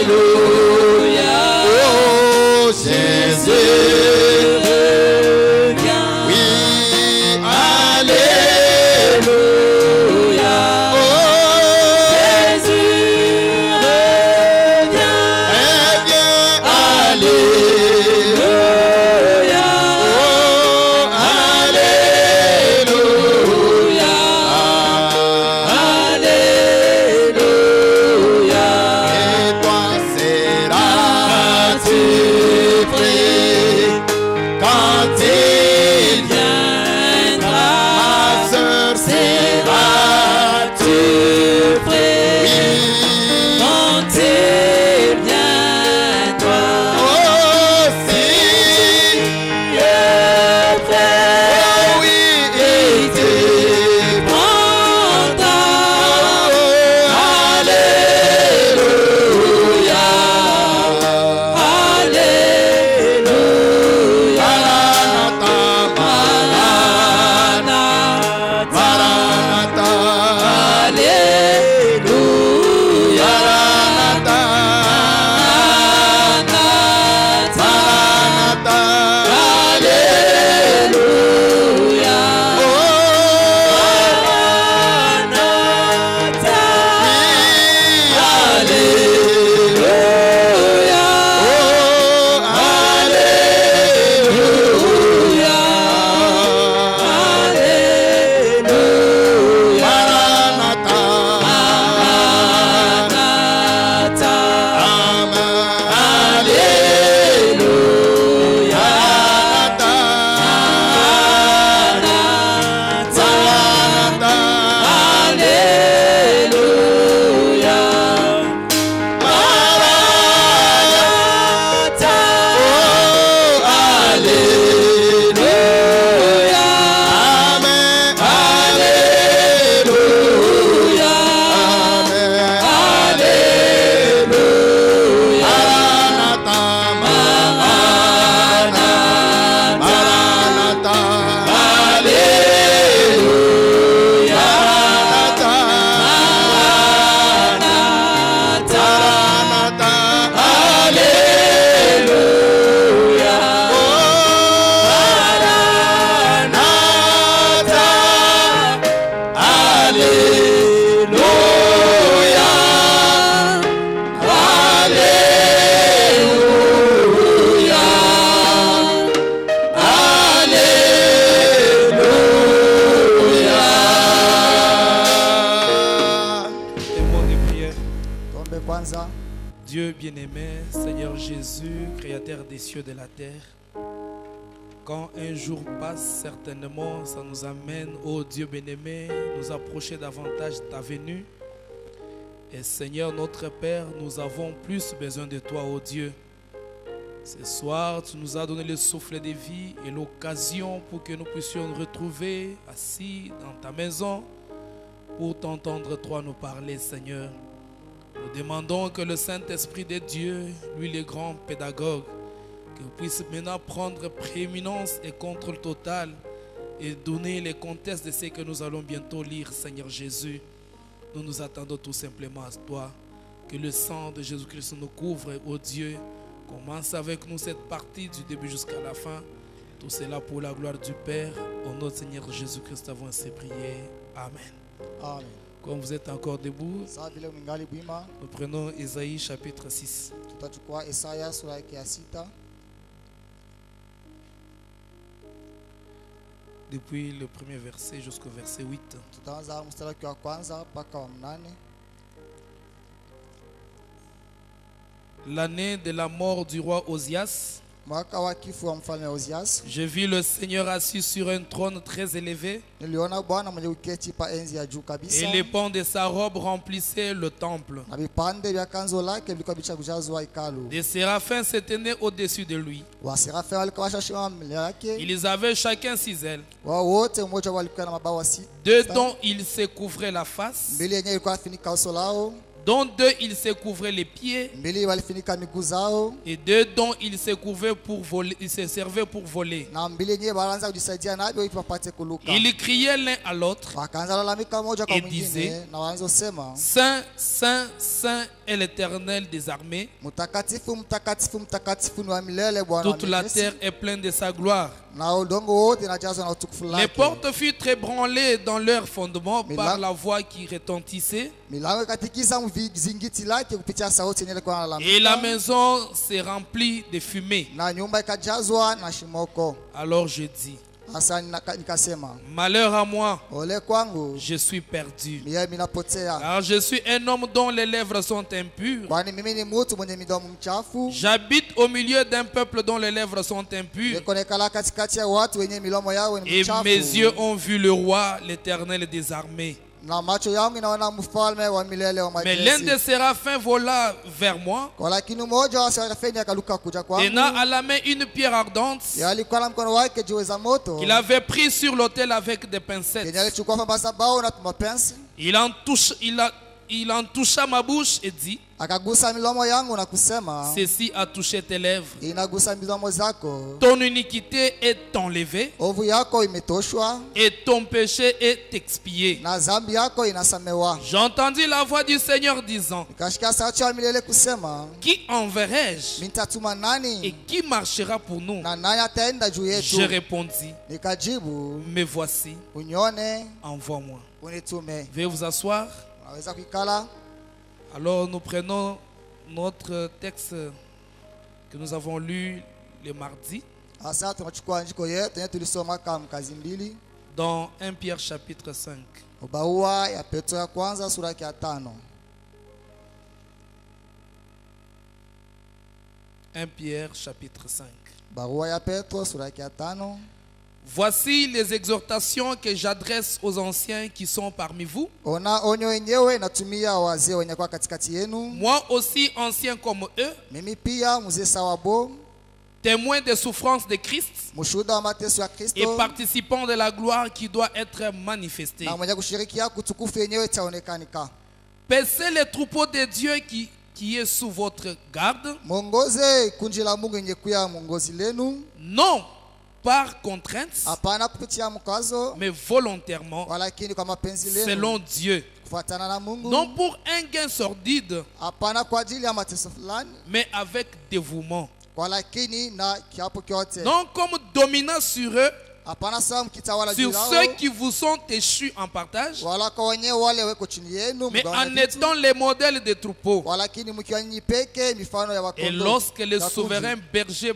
Alléluia. Oh Jésus, reviens. Oui, Alléluia. Oh Jésus, reviens. Reviens, Alléluia. Oh Alléluia. Alléluia. Et toi seras-tu pris quand il viendra. Ma sœur, seras-tu pris quand il viendra. Oh si Dieu fait, oh oui, il te prendra. Alléluia. Alléluia. Maranatha, Maranatha, Maranatha. Alléluia. Maranatha, Maranatha. Alléluia. Oh Maranatha. Alléluia. Oh Alléluia. Alléluia. Maranatha. Maranatha. Alléluia. Dieu bien-aimé, Seigneur Jésus, Créateur des cieux et de la terre, quand un jour passe, certainement, ça nous amène, ô Dieu bien-aimé, nous approcher davantage de ta venue. Et Seigneur, notre Père, nous avons plus besoin de toi, ô Dieu. Ce soir, tu nous as donné le souffle de vie et l'occasion pour que nous puissions nous retrouver assis dans ta maison pour t'entendre, toi, nous parler, Seigneur. Nous demandons que le Saint-Esprit de Dieu, lui le grand pédagogue, qu'il puisse maintenant prendre prééminence et contrôle total et donner les contextes de ce que nous allons bientôt lire, Seigneur Jésus. Nous nous attendons tout simplement à toi. Que le sang de Jésus-Christ nous couvre, ô Dieu. Commence avec nous cette partie du début jusqu'à la fin. Tout cela pour la gloire du Père. Au nom de Seigneur Jésus-Christ, avons ainsi prié. Amen. Amen. Comme vous êtes encore debout, nous prenons Ésaïe chapitre 6. Tutachukua Isaya sura yake ya 6 depuis le premier verset jusqu'au verset 8. tutaanza mstari wake wa kwanza mpaka wa 8. L'année de la mort du roi Osias, mwaka wa kifo wa mfalme Osias, j'ai vu le Seigneur assis sur un trône très élevé, niliona Bwana mwenye uketi pa enzi ya juu kabisa, et les pans de sa robe remplissaient le temple. na vipande vya kanzo lake vilikuwa vichakujazwa hekalu. Des séraphins se tenaient au-dessus de lui. Wa serafi walikuwa washashima mbele yake, Ils avaient chacun 6 ailes. wao wote mmoja walikuwa na mabawa 6. Deux dont ils se couvraient la face, Mbele yenyewe ilikuwa afinika uso lao, dont 2 ils se couvraient les pieds, mbili walifunika miguu zao, et 2 dont ils se couvraient pour voler, ils se servaient pour voler. na mbili yenyewe walianza kujisaidia navyo ili wapate kuluka. Ils criaient l'un à l'autre Wakaanza lalamika moja kwa et mwingine, disaient, na wanaanza kusema, Saint, Saint, Saint est l'Éternel des armées. mtakatifu, mtakatifu, mtakatifu ni wa milele Bwana wa Toute la majeshi, terre est pleine de sa gloire. na udongo wote unajazwa na utukufu Les lake. portes furent ébranlées dans leur fondement Mais par là- la voix qui retentissait, Milango ikatikisa vizingiti lake kupitia sauti yenye ilikuwa et la inalalamika, maison s'est remplie de fumée. na nyumba ikajazwa na shimoko. Alors je dis, Hasa nikasema, malheur à moi, ole kwangu, je suis perdu. mie minapotea, Car je suis un homme dont les lèvres sont impures. kwani mimi ni mtu mwenye midomo mchafu, J'habite au milieu d'un peuple dont les lèvres sont impures. nikonekala katikati ya watu wenye milomo yao ni Et mes yeux mchafu, ont vu le roi, l'Éternel des armées. na macho yangu inaona mfalme wa milele wa Mais l'un des majeshi. séraphins vola vers moi, Kwa lakini mmoja wa serafini akaluka kuja kwangu, tenant à la main une pierre ardente ya alikuwa na mkono wake jiwe za moto, qu'il avait pris sur l'autel avec des pincettes. yenye alichukua kwa madhabahu na mapenzi, Il en toucha ma bouche et dit, akagusa milomo yangu na kusema, ceci a touché tes lèvres. inagusa milomo zako, Ton iniquité est enlevée ovu yako imetoshwa et ton péché est expié. na zambi yako inasamewa. J'entendis la voix du Seigneur disant, Nikasikia sauti ya milele kusema, qui enverrai-je nitatuma et nani qui marchera pour nous? na nani ataenda juu Je yetu? répondis, Nikajibu, me voici, unione, envoie-moi. unitume. Veuillez vous asseoir. Unaweza kuikala. Alors nous prenons notre texte que nous avons lu le mardi Sasa tunachukua andiko yetu yenye tulisoma kama kazi mbili, dans 1 Pierre chapitre 5. barua ya Petro ya kwanza sura ya 5. 1 Pierre chapitre 5. Barua ya Petro sura ya 5. Voici les exhortations que j'adresse aux anciens qui sont parmi vous. Ona onyo wenyewe natumia wazee wenye kwa katikati yenu, Moi aussi ancien comme eux, mimi pia mzee sawabo, témoin des souffrances de Christ mshuhuda wa mateso ya et Kristo participant de la gloire qui doit être manifestée. na mwenye kushirikia kutukufu yenyewe itaonekanika. Paissez les troupeaux de Dieu qui est sous votre garde, Mwongoze kundi la Mungu yenye kuya mwongozi lenu, non par contrainte, hapana kupitia mkazo, mais volontairement, walakini kwa mapenzi lenu, selon Dieu. kufuatana na Mungu, Non pour un gain sordide, hapana kwa ajili ya mateso fulani, mais avec dévouement. walakini na kiapo kyote, Non comme dominant sur eux, hapana sawa mkitawala juu sur yao, ceux qui vous sont échus en partage, wala kwa wenyewe wale weko chini yenu, mais mgawane en vitu, étant les modèles des troupeaux. walakini mkiwa nyinyi peke mifano ya Et wakondoo. lorsque le na kundi. souverain berger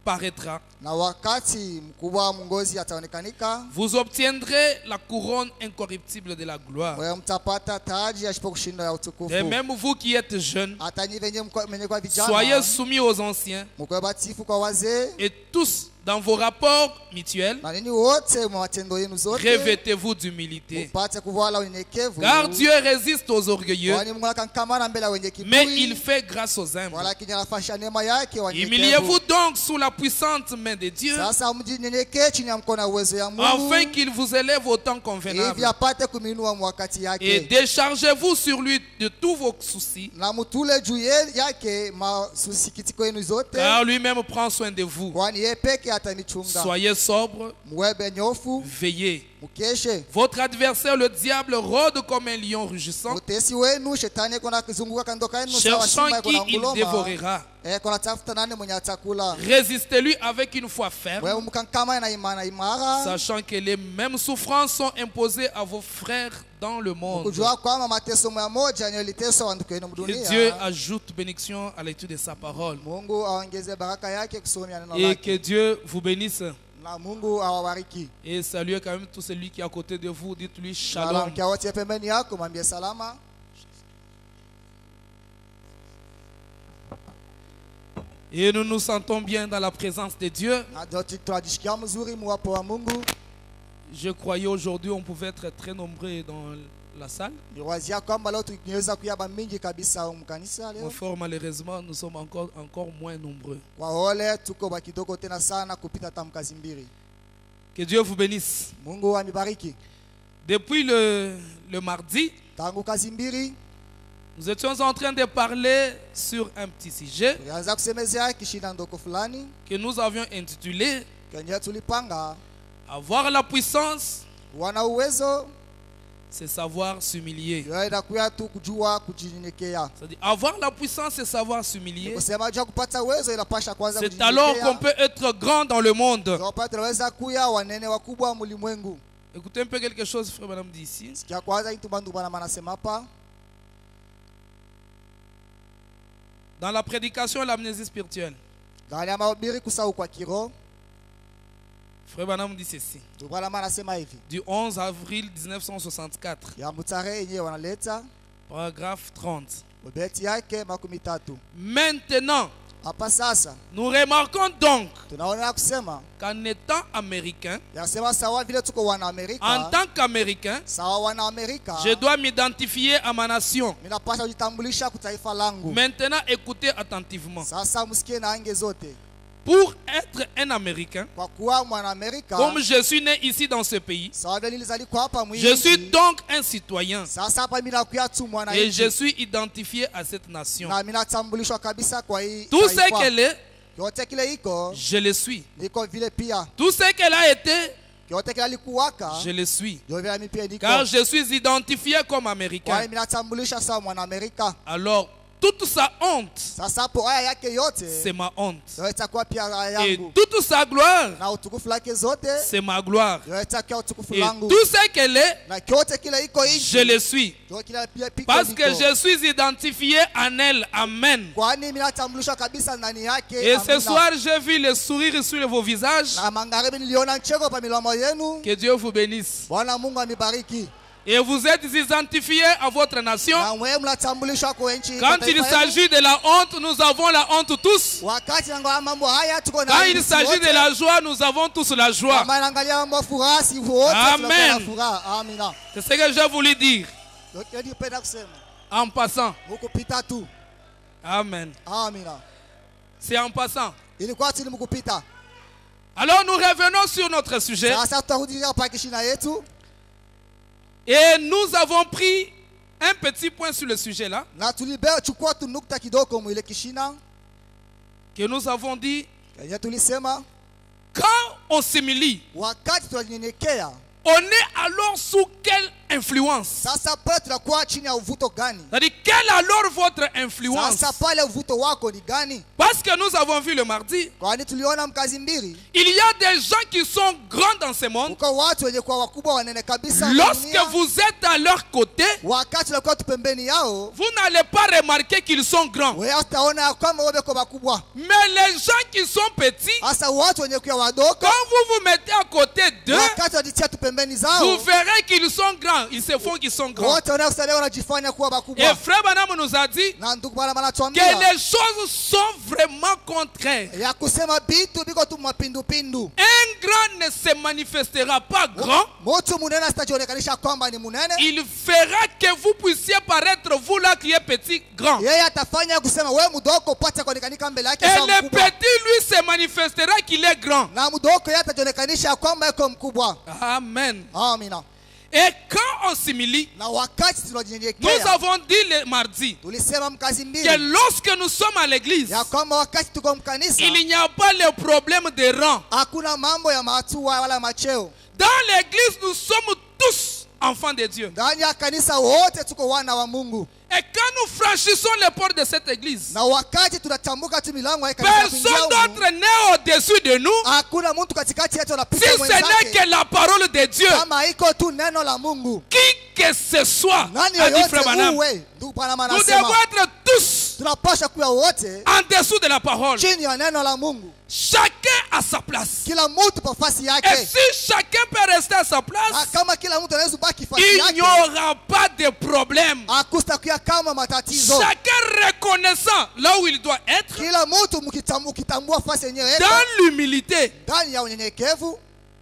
paraîtra, Na wakati mkubwa wa mwongozi ataonekanika, vous obtiendrez la couronne incorruptible de la gloire. wewe mtapata taji asipo kushinda ya utukufu. Et même vous qui êtes jeunes, Hata nyinyi wenyewe mwenye kwa soyez vijana, soumis aux anciens mkwe batifu kwa wazee, et tous dans vos rapports mutuels, na ninyi wote mwa matendo yenu zote revêtez-vous d'humilité. upate kuvala unyenyekevu, Car Dieu résiste aux orgueilleux, kwani Mungu anakankamana mbele ya wenye mais kiburi, il fait grâce aux humbles. walakini anafasha neema yake wanyenyekevu. Humiliez-vous donc sous la puissante main de Dieu, Sasa mjinyenyekee chini ya mkono wa uwezo ya Mungu, afin qu'il vous élève au temps hivi convenable. apate kuminua mwakati Et yake, déchargez-vous sur lui de tous vos soucis, na mutule juu yake masusikitiko yenu zote, car lui-même prend soin de vous. kwani yeye peke atanichunga. Soyez sobre, Mwebe nyofu, veillez. mukeshe. Votre adversaire, le diable, rôde comme un lion rugissant, Mutesi wenu shetani kona kizunguka kando kanu sawa cherchant simba qui kona il nguloma, dévorera. kona tafuta nani mwenye atakula. Résistez-lui avec une foi ferme, Wewe mkankama na imana imara, sachant que les mêmes souffrances sont imposées à vos frères dans le monde. kujua kwamba mateso moja yanayoliteswa wandugu wenu Que Dieu mdunia. ajoute bénédiction à l'étude de sa parole. Mungu aongeze baraka yake kusomea neno Et que lake, Dieu vous bénisse. na Mungu awabariki. Et saluez quand même tout celui qui est à côté de vous. Dites-lui Wala shalom. mkia wote pembeni yako mwambie salama. Et nous nous sentons bien dans la présence de Dieu. Na doti tunajisikia mzuri muwapo wa Mungu. Je croyais aujourd'hui on pouvait être très nombreux dans la salle. Niwazia kwamba leo tunaweza kuyaba mingi kabisa mkanisa Mais leo. fort malheureusement, nous sommes encore moins nombreux. Kwa ole tuko bakidoko tena sana kupita tamkazi mbili. Que Dieu vous bénisse. Mungu anibariki. Depuis le mardi, Tangu kazi mbili Nous étions en train de parler sur un petit sujet tulianza kusemezea kishinda ndoko fulani que nous avions intitulé kenye tulipanga Avoir la puissance, wana uwezo c'est savoir s'humilier. yoenda kuya tu kujua kujinyenyekea. C'est-à-dire, avoir la puissance, c'est savoir s'humilier. Kusema jua kupata uwezo inapasha kwanza C'est alors qu'on peut être grand dans le monde. Tunapata tunaweza kuya wanene wakubwa mlimwengu. Écoutez un peu quelque chose, frère madame dit ici. Sikia kwanza kitu bandu bana manasema hapa. Dans la prédication et l'amnésie spirituelle, Ndani ya mahubiri kusahau kwa kiroho. frère Branham dit ceci. Bwana manasema hivi. Du 11 avril 1964, Ya mutare yenyewe wanaleta paragraphe 30. ubeti yake 13. Maintenant, Hapa sasa nous remarquons donc tunaona kusema qu'en étant américain, yasema sawa vile tuko wana Amerika. en tant qu'américain, Sawa wana Amerika. je dois m'identifier à ma nation. Ninapasha kujitambulisha kwa taifa langu. Maintenant, écoutez attentivement. Sasa msikie na ange zote. Pour être un Américain, Kwa kuwa mwana Amerika, comme je suis né ici dans ce pays, sawa vile nilizaliwa hapa mwingi. je suis donc un citoyen Sasa hapa mimi nakuya tu mwana et nchi. je suis identifié à cette nation. Na mimi natambulishwa kabisa kwa hii. Tout ce qu'elle est, yote kile iko je le suis. niko vile pia. Tout ce qu'elle a été, Yote kile alikuwaka je le suis. ndio vile mimi pia niko. Car je suis identifié comme Kwa américain. mimi natambulisha sawa mwana Amerika. Alors, toute sa honte, Sasa hapo haya yake yote c'est ma honte. ndio itakuwa pia haya Et yangu. toute sa gloire, Na utukufu lake zote c'est ma gloire. ndio itakuwa utukufu Et langu. tout ce qu'elle est, Na kyote kile iko je nchi. le suis. Ndio kile pia pika Parce que je suis identifié en elle. Amen. kwani mimi natambulishwa kabisa ndani yake. Et ce Amina. soir, j'ai vu le sourire sur vos visages. Na magharibi niliona ncheko pa milomo yenu. Que Dieu vous bénisse. Bwana Mungu amibariki. Et vous êtes identifiés à votre nation. Na wewe mnatambulishwa kwa nchi. Quand il s'agit de la honte, nous avons la honte tous. wakati naangalia mambo haya tuko na Quand il s'agit de la joie, nous avons tous la joie. kama naangalia mambo furaha si wote Amen. tunakuwa na furaha. Amina. C'est ce que j'ai voulu dire Ndio nilipenda kusema. en passant. Mkupita tu. Amen. Amina. C'est en passant. Ilikuwa tu mkupita. Alors nous revenons sur notre sujet. Sasa tutarudia pa kishina yetu. Et nous avons pris un petit point sur le sujet là. Na tulibeba chukua tu nukta kidogo mwile kishina. Que nous avons dit, Kaya tulisema quand on s'humilie, wakati tunanyenyekea on est alors sous quelle influence? sasa pale tunakuwa chini ya uvuto gani? C'est-à-dire, quelle alors votre influence? Sasa pale uvuto wako ni gani? Parce que nous avons vu le mardi, Kwani tuliona mkazi mbili. il y a des gens qui sont grands dans ce monde. Uko watu wenye kuwa wakubwa wanene kabisa. Lorsque vous êtes à leur côté, wakati tunakuwa tupembeni yao, vous n'allez pas remarquer qu'ils sont grands. wewe utaona kama wao beko bakubwa. Mais les gens qui sont petits, Sasa watu wenye kuwa wadogo, quand vous vous mettez à côté d'eux, wakati waditia tupembeni vous zao, verrez qu'ils sont grands. Ils se font qu'ils sont grands. wote wanaosalia wanajifanya kuwa Et bakubwa. frère Branham nous a dit Na ndugu bwana que anatuambia les choses sont vraiment contraires. ya kusema bitu biko tu mapindupindu. Un grand ne se manifestera pas grand. Mtu munene asitajonekanisha kwamba ni munene. Il fera que vous puissiez paraître, vous là qui êtes petit, grand. Yeye atafanya kusema wewe mdogo upate kuonekanika mbele yake Et sawa le mkubwa. petit, lui, se manifestera qu'il est grand. Na mdogo yeye atajonekanisha kwamba yuko mkubwa. Amen. Amina. Et quand on s'humilie, Na wakati nous tunajinyenyekea, avons dit le mardi tulisema mkazi que mbili lorsque nous sommes à l'église, ya kwamba wakati tuko mkanisa il n'y a pas le problème de rang. hakuna mambo ya matua wala macheo. Dans l'église, nous sommes tous enfants de Dieu. Ndani ya kanisa wote tuko wana wa Mungu. Et quand nous franchissons les portes de cette église, Na wakati tunatambuka tu milango ya kanisa personne kuingia humu, d'autre n'est au-dessus de nous hakuna mtu katikati yetu si anapita ce n'est mwenzake. que la parole de Dieu. Kama iko tu neno la Mungu. Qui que ce soit, Nani a dit Frère yoyote Branham, uwe, ndugu Branham nous devons anasema être tous tunapaswa kuwa wote en dessous de la parole. chini ya neno la Mungu. Chacun à sa place. Kila mtu kwa nafasi Et yake. si chacun peut rester à sa Na place, kama kila mtu anaweza baki nafasi il yake, n'y aura pas de problème. hakustakuwa kama matatizo. Chacun reconnaissant là où il doit être, Kila mtu mkitambua nafasi yenyewe dans l'humilité. ndani ya unyenyekevu.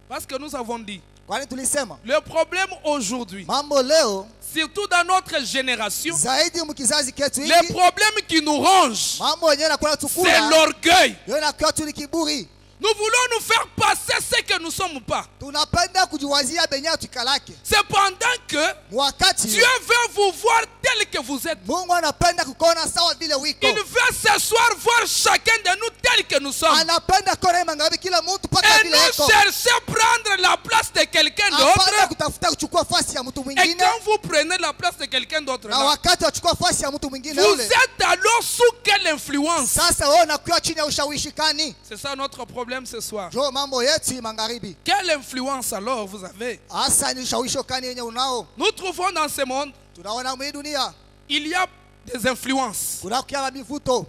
Parce que nous avons dit, Kwani tulisema le problème aujourd'hui, mambo leo surtout dans notre génération, zaidi mkizazi ketu le hiki, problème qui nous ronge, mambo yenyewe nakuwa c'est tukula l'orgueil. yeye nakuwa tu ni kiburi. Nous voulons nous faire passer ce que nous ne sommes pas. tunapenda kujiwazia benye tukalake. Cependant que Wakati Dieu veut vous voir tel que vous êtes. Mungu anapenda kukuona sawa vile wiko. Il veut ce soir voir chacun de nous tel que nous sommes. Anapenda kuona mangabi kila mtu paka Et vile non yako. chercher à prendre la place de quelqu'un Hapana d'autre. kutafuta kuchukua fasi ya mtu Et mwingine. quand vous prenez la place de quelqu'un d'autre, Na là, wakati wachukua fasi ya mtu mwingine vous ule. êtes alors sous quelle influence? Sasa wewe unakuwa chini ya ushawishi kani? C'est ça notre problème ce soir. Jo mambo yetu magharibi. Quelle influence alors vous avez? Hasa ni ushawishi kani yenye unao? Nous trouvons dans ce monde, Tunaona mwe dunia il y a des influences. kuna kukia mivuto.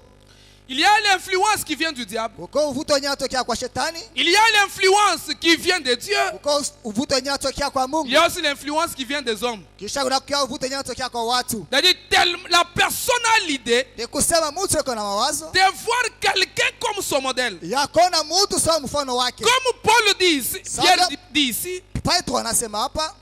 Il y a l'influence qui vient du diable. Uko uvuto wenyewe unatokea kwa shetani. Il y a l'influence qui vient de Dieu. Uko uvuto wenyewe unatokea kwa Il Mungu. y a aussi l'influence qui vient des hommes. Kisha kuna kukia uvuto wenyewe unatokea kwa watu. C'est-à-dire, la personne a l'idée Ni kusema mtu yuko na mawazo de voir quelqu'un comme son modèle. ya kuona mtu sawa mfano wake. Comme Paul dit ici, Ça Pierre va. dit ici, Petro anasema hapa,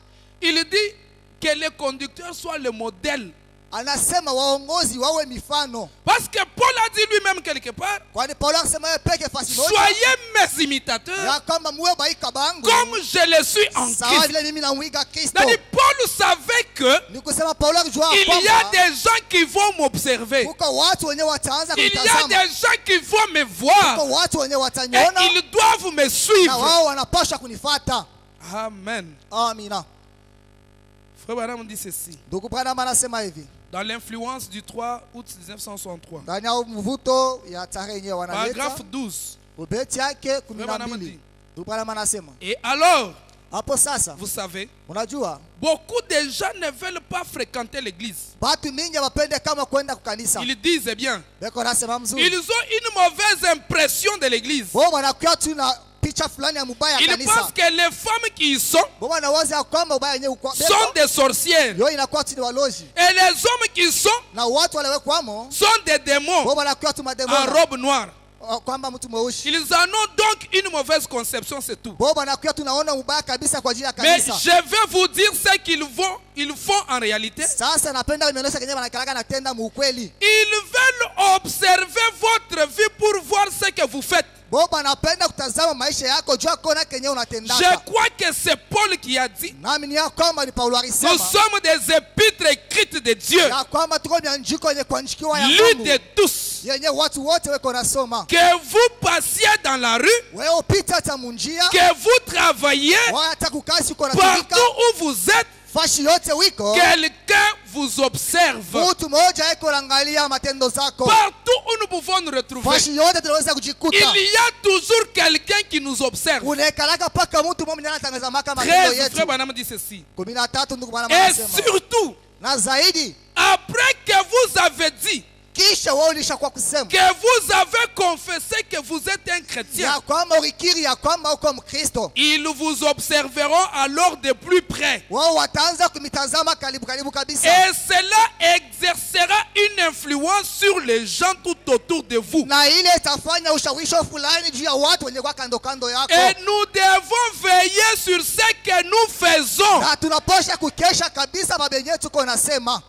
il dit que les conducteurs soient le modèle. anasema waongozi wawe mifano. Parce que Paul a dit lui-même quelque part, Kwani Paulo anasema yeye peke fasi moja soyez mes imitateurs ya kwamba muwe baika bangu comme je le suis en sawa Christ. vile mimi namwiga Kristo. C'est-à-dire, Paul savait que Ni kusema Paulo alijua il y a kwamba des gens qui vont m'observer. kuko watu wenyewe wataanza Il y a kunitazama. des gens qui vont me voir. Kuko watu wenyewe Et wataniona ils doivent me na suivre. wao wanapaswa kunifuata. Amen. Amina. Frère Branham dit ceci. Ndugu Branham anasema hivi, Dans l'influence du 3 août 1963. ndani ya mvuto ya tarehe yenyewe wanaleta Paragraphe 12. ubeti yake Frère Branham 12. dit. Ndugu Branham anasema Et alors, hapo sasa, vous savez, unajua beaucoup de gens ne veulent pas fréquenter l'église. watu mingi wapende kama kwenda kukanisa. Ils disent bien. Beko anasema mzuri. Ils ont une mauvaise impression de l'église. Wao wanakuwa tu na picha fulani ya mbaya Ils kanisa. pensent que les femmes qui y sont Wao wanawaza kwamba ubaya yenyewe uko. sont des sorcières. Yo inakuwa tu ni waloji. Et les hommes qui y sont Na watu wale kwamo sont des démons wao wanakuwa tu en mademoni. robe noire. Kwamba mtu mweusi. Ils en ont donc une mauvaise conception, c'est tout. Wao wanakuwa tunaona ubaya kabisa kwa ajili ya Mais kanisa. je vais vous dire ce ils font en réalité. Sasa napenda nionyesha kenyewe wanakalaga na tenda muukweli. Ils veulent observer votre vie pour voir ce que vous faites. Wao wanapenda kutazama maisha yako jua kona kenyewe unatendaka. Je crois que c'est Paul qui a dit. Nami ni ya kwamba ni Paulo Nous alisema. sommes des épîtres écrites de Dieu, Ya kwamba tuko ni andiko yenye kuandikiwa ya lues Mungu. de tous. Yenye watu wote weko nasoma. Que vous passiez dans la rue, Wewe upita hata munjia. que vous travaillez, Wewe hata kukasi uko natumika. partout où vous êtes, Fashi yote wiko. quelqu'un vous observe. Mtu mmoja yuko anaangalia matendo zako. Partout où nous pouvons nous retrouver, Fashi yote tunaweza kujikuta. il y a toujours quelqu'un qui nous observe. Unaekalaka paka mtu mmoja anatangaza maka matendo 13, yetu. Frère Branham dit ceci. 13 ndugu bwana Et anasema. surtout, Na zaidi après que vous avez dit kisha wewe ulishakuwa kusema que vous avez confessé que vous êtes un chrétien, ya kwamba ulikiri ya kwamba uko Mkristo, ils vous observeront alors de plus près. wao wataanza kumitazama karibu kabisa. Et cela exercera une influence sur les gens tout autour de vous. Na ile itafanya ushawisho fulani juu ya watu wenye kwa kando kando yako. Et nous devons veiller sur ce que nous faisons. Na tunapaswa kukesha kabisa babenye tuko nasema.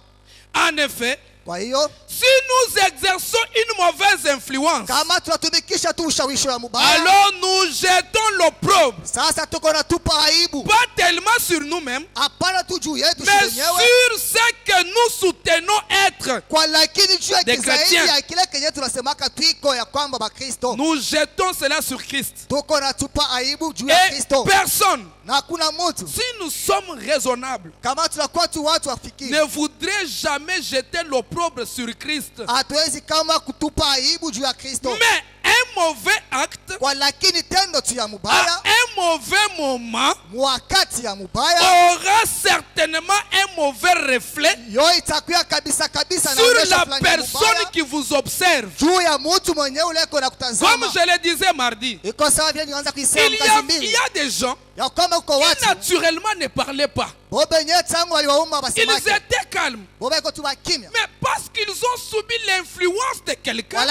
En effet, Kwa hiyo si nous exerçons une mauvaise influence, kama tunatumikisha tu ushawishi wa mubaya, alors nous jetons l'opprobre, sasa tuko natupa aibu. pas tellement sur nous-mêmes, Hapana tu juu yetu mais wenyewe, sur ce que nous soutenons être. kwa lakini juu ya Des kizaidi chrétiens. ya kile kenye tunasemaka twiko ya kwamba Bakristo. Nous jetons cela sur Christ. Tuko natupa aibu juu ya Et Kristo. personne, Na hakuna mtu si nous sommes raisonnables, kama tunakuwa tu watu wafikiri, ne voudrait jamais jeter l'opprobre sur Christ. hatuwezi kama kutupa aibu juu ya Kristo. Mais un mauvais acte, Kwa lakini tendo tu ya à mubaya, un mauvais moment, wakati ya mubaya, aura certainement un mauvais reflet yo itakuwa kabisa kabisa sur inaonyesha la fulani ya personne mubaya qui vous observe. juu ya mtu mwenyewe ule iko na Comme kutazama. je le disais mardi, Iko sawa vile nianza il kuisema y kazi a, mbili. il y a des gens Ils naturellement ne parlaient pas. Ils étaient calmes. Mais parce qu'ils ont subi l'influence de quelqu'un, vous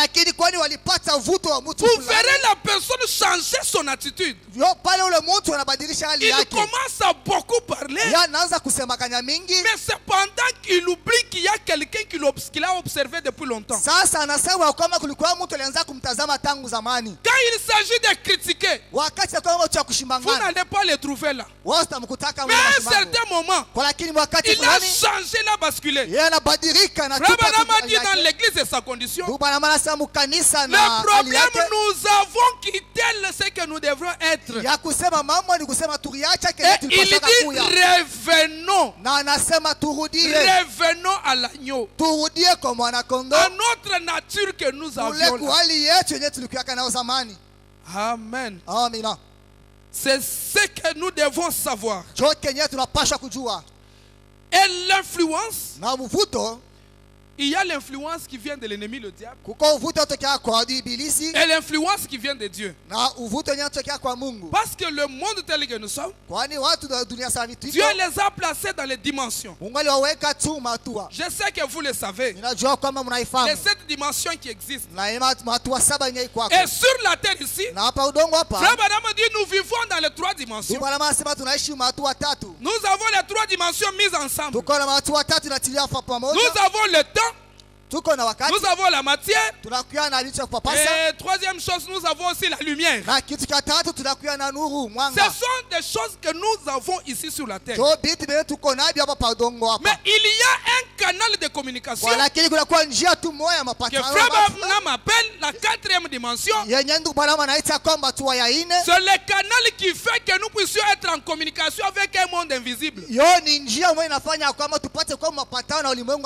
verrez la personne changer son attitude. Il commence à beaucoup parler. Mais cependant qu'il oublie qu'il y a quelqu'un qu'il a observé depuis longtemps. Quand il s'agit de critiquer, vous n'allez pas les trouver là. Mais à un certain moment, il a changé, il a basculé. Frère Branham a dit dans l'église de sa condition. Le problème, nous avons quitté ce que nous devrons être. Et il dit revenons. Revenons à l'agneau. À notre nature que nous avions là. Amen. C'est ce que nous devons savoir. Et l'influence, il y a l'influence qui vient de l'ennemi, le diable. Et l'influence qui vient de Dieu. Parce que le monde tel que nous sommes, Dieu les a placés dans les dimensions. Je sais que vous le savez. Les 7 dimensions qui existent. Et sur la terre ici, Frère Branham dit nous vivons dans les 3 dimensions. Nous avons les 3 dimensions mises ensemble. Nous avons le temps. Nous avons la matière. Et troisième chose, nous avons aussi la lumière. Ce sont des choses que nous avons ici sur la terre. Mais il y a un canal de communication que Frère Branham appelle la 4e dimension. C'est le canal qui fait que nous puissions être en communication avec un monde invisible.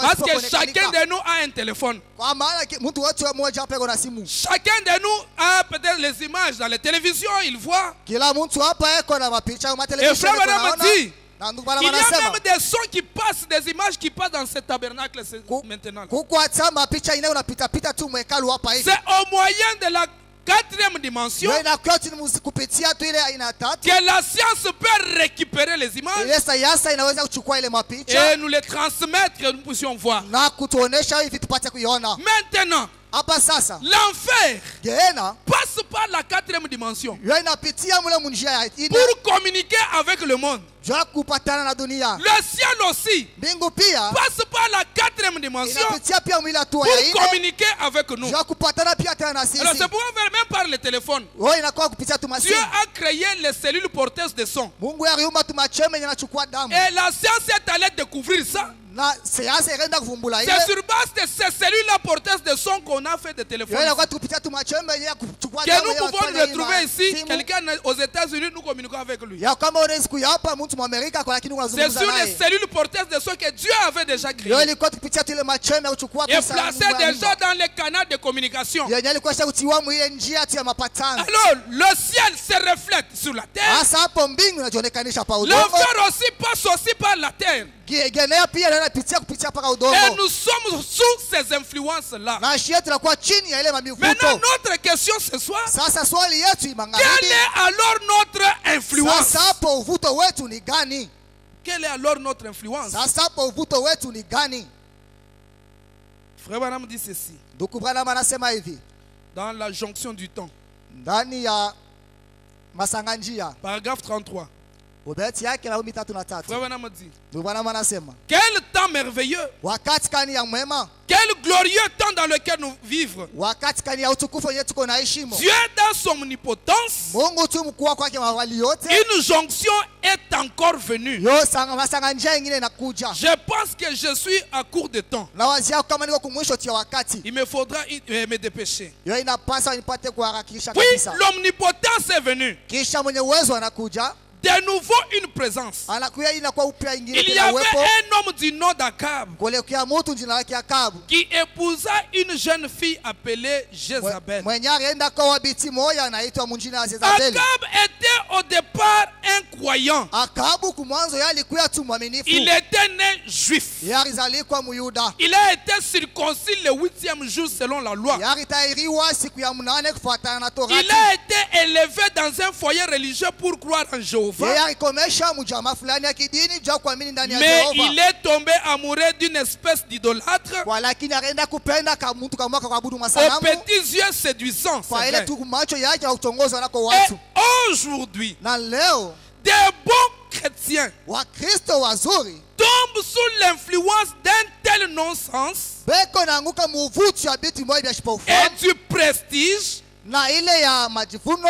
Parce que chacun de nous a un téléphone. Chacun de nous a peut-être les images dans les télévisions, il voit. Et Frère Branham dit, il y a même des sons qui passent, des images qui passent dans ce tabernacle maintenant. C'est au moyen de la 4e dimension que la science peut récupérer les images et nous les transmettre que nous puissions voir. Maintenant, l'enfer passe par la 4e dimension pour communiquer avec le monde. Le ciel aussi passe par la 4e dimension pour communiquer avec nous. Alors c'est pourquoi même par le téléphone, Dieu a créé les cellules porteuses de son. Et la science est allée découvrir ça. C'est sur base de ces cellules porteuses de son qu'on a fait des téléphones. Que nous pouvons retrouver ici. Quelqu'un aux États-Unis, nous communiquons avec lui. C'est sur les cellules porteuses de son que Dieu avait déjà créé. Et placé déjà dans les canaux de communication. Alors, le ciel se reflète sur la terre. L'enfer aussi passe aussi par la terre. Et nous sommes sous ces influences-là. Maintenant, notre question ce soir, quelle est alors notre influence? Quelle est alors notre influence? Frère Branham dit ceci. Dans la jonction du temps. Paragraphe 33. Frère Branham dit, quel temps merveilleux, quel glorieux temps dans lequel nous vivons. Dieu dans son omnipotence, une jonction est encore venue. Je pense que je suis à court de temps. Il me faudra me dépêcher. Puis l'omnipotence est venue. De nouveau une présence. Il y avait un homme du nom d'Akab qui épousa une jeune fille appelée Jézabel. Akab était au départ un croyant. Il était né juif. Il a été circoncis le 8e jour selon la loi. Il a été élevé dans un foyer religieux pour croire en Jéhovah. Jéhovah. yeye alikomesha mjamaa fulani ya kidini juu ya kuamini ndani ya Mais Jehova. il est tombé amoureux d'une espèce d'idolâtre Kwa lakini akaenda kupenda kama mtu kama kuabudu aux masanamu petits yeux séduisants. kwa C'est ile vrai. tu macho yake ya utongozwa nako Et watu. aujourd'hui, Na leo des bons chrétiens Wakristo wazuri tombent sous l'influence d'un tel non-sens beko naanguka muvutu ya vitu moja vya et shipofahamu du prestige na ile ya majivuno,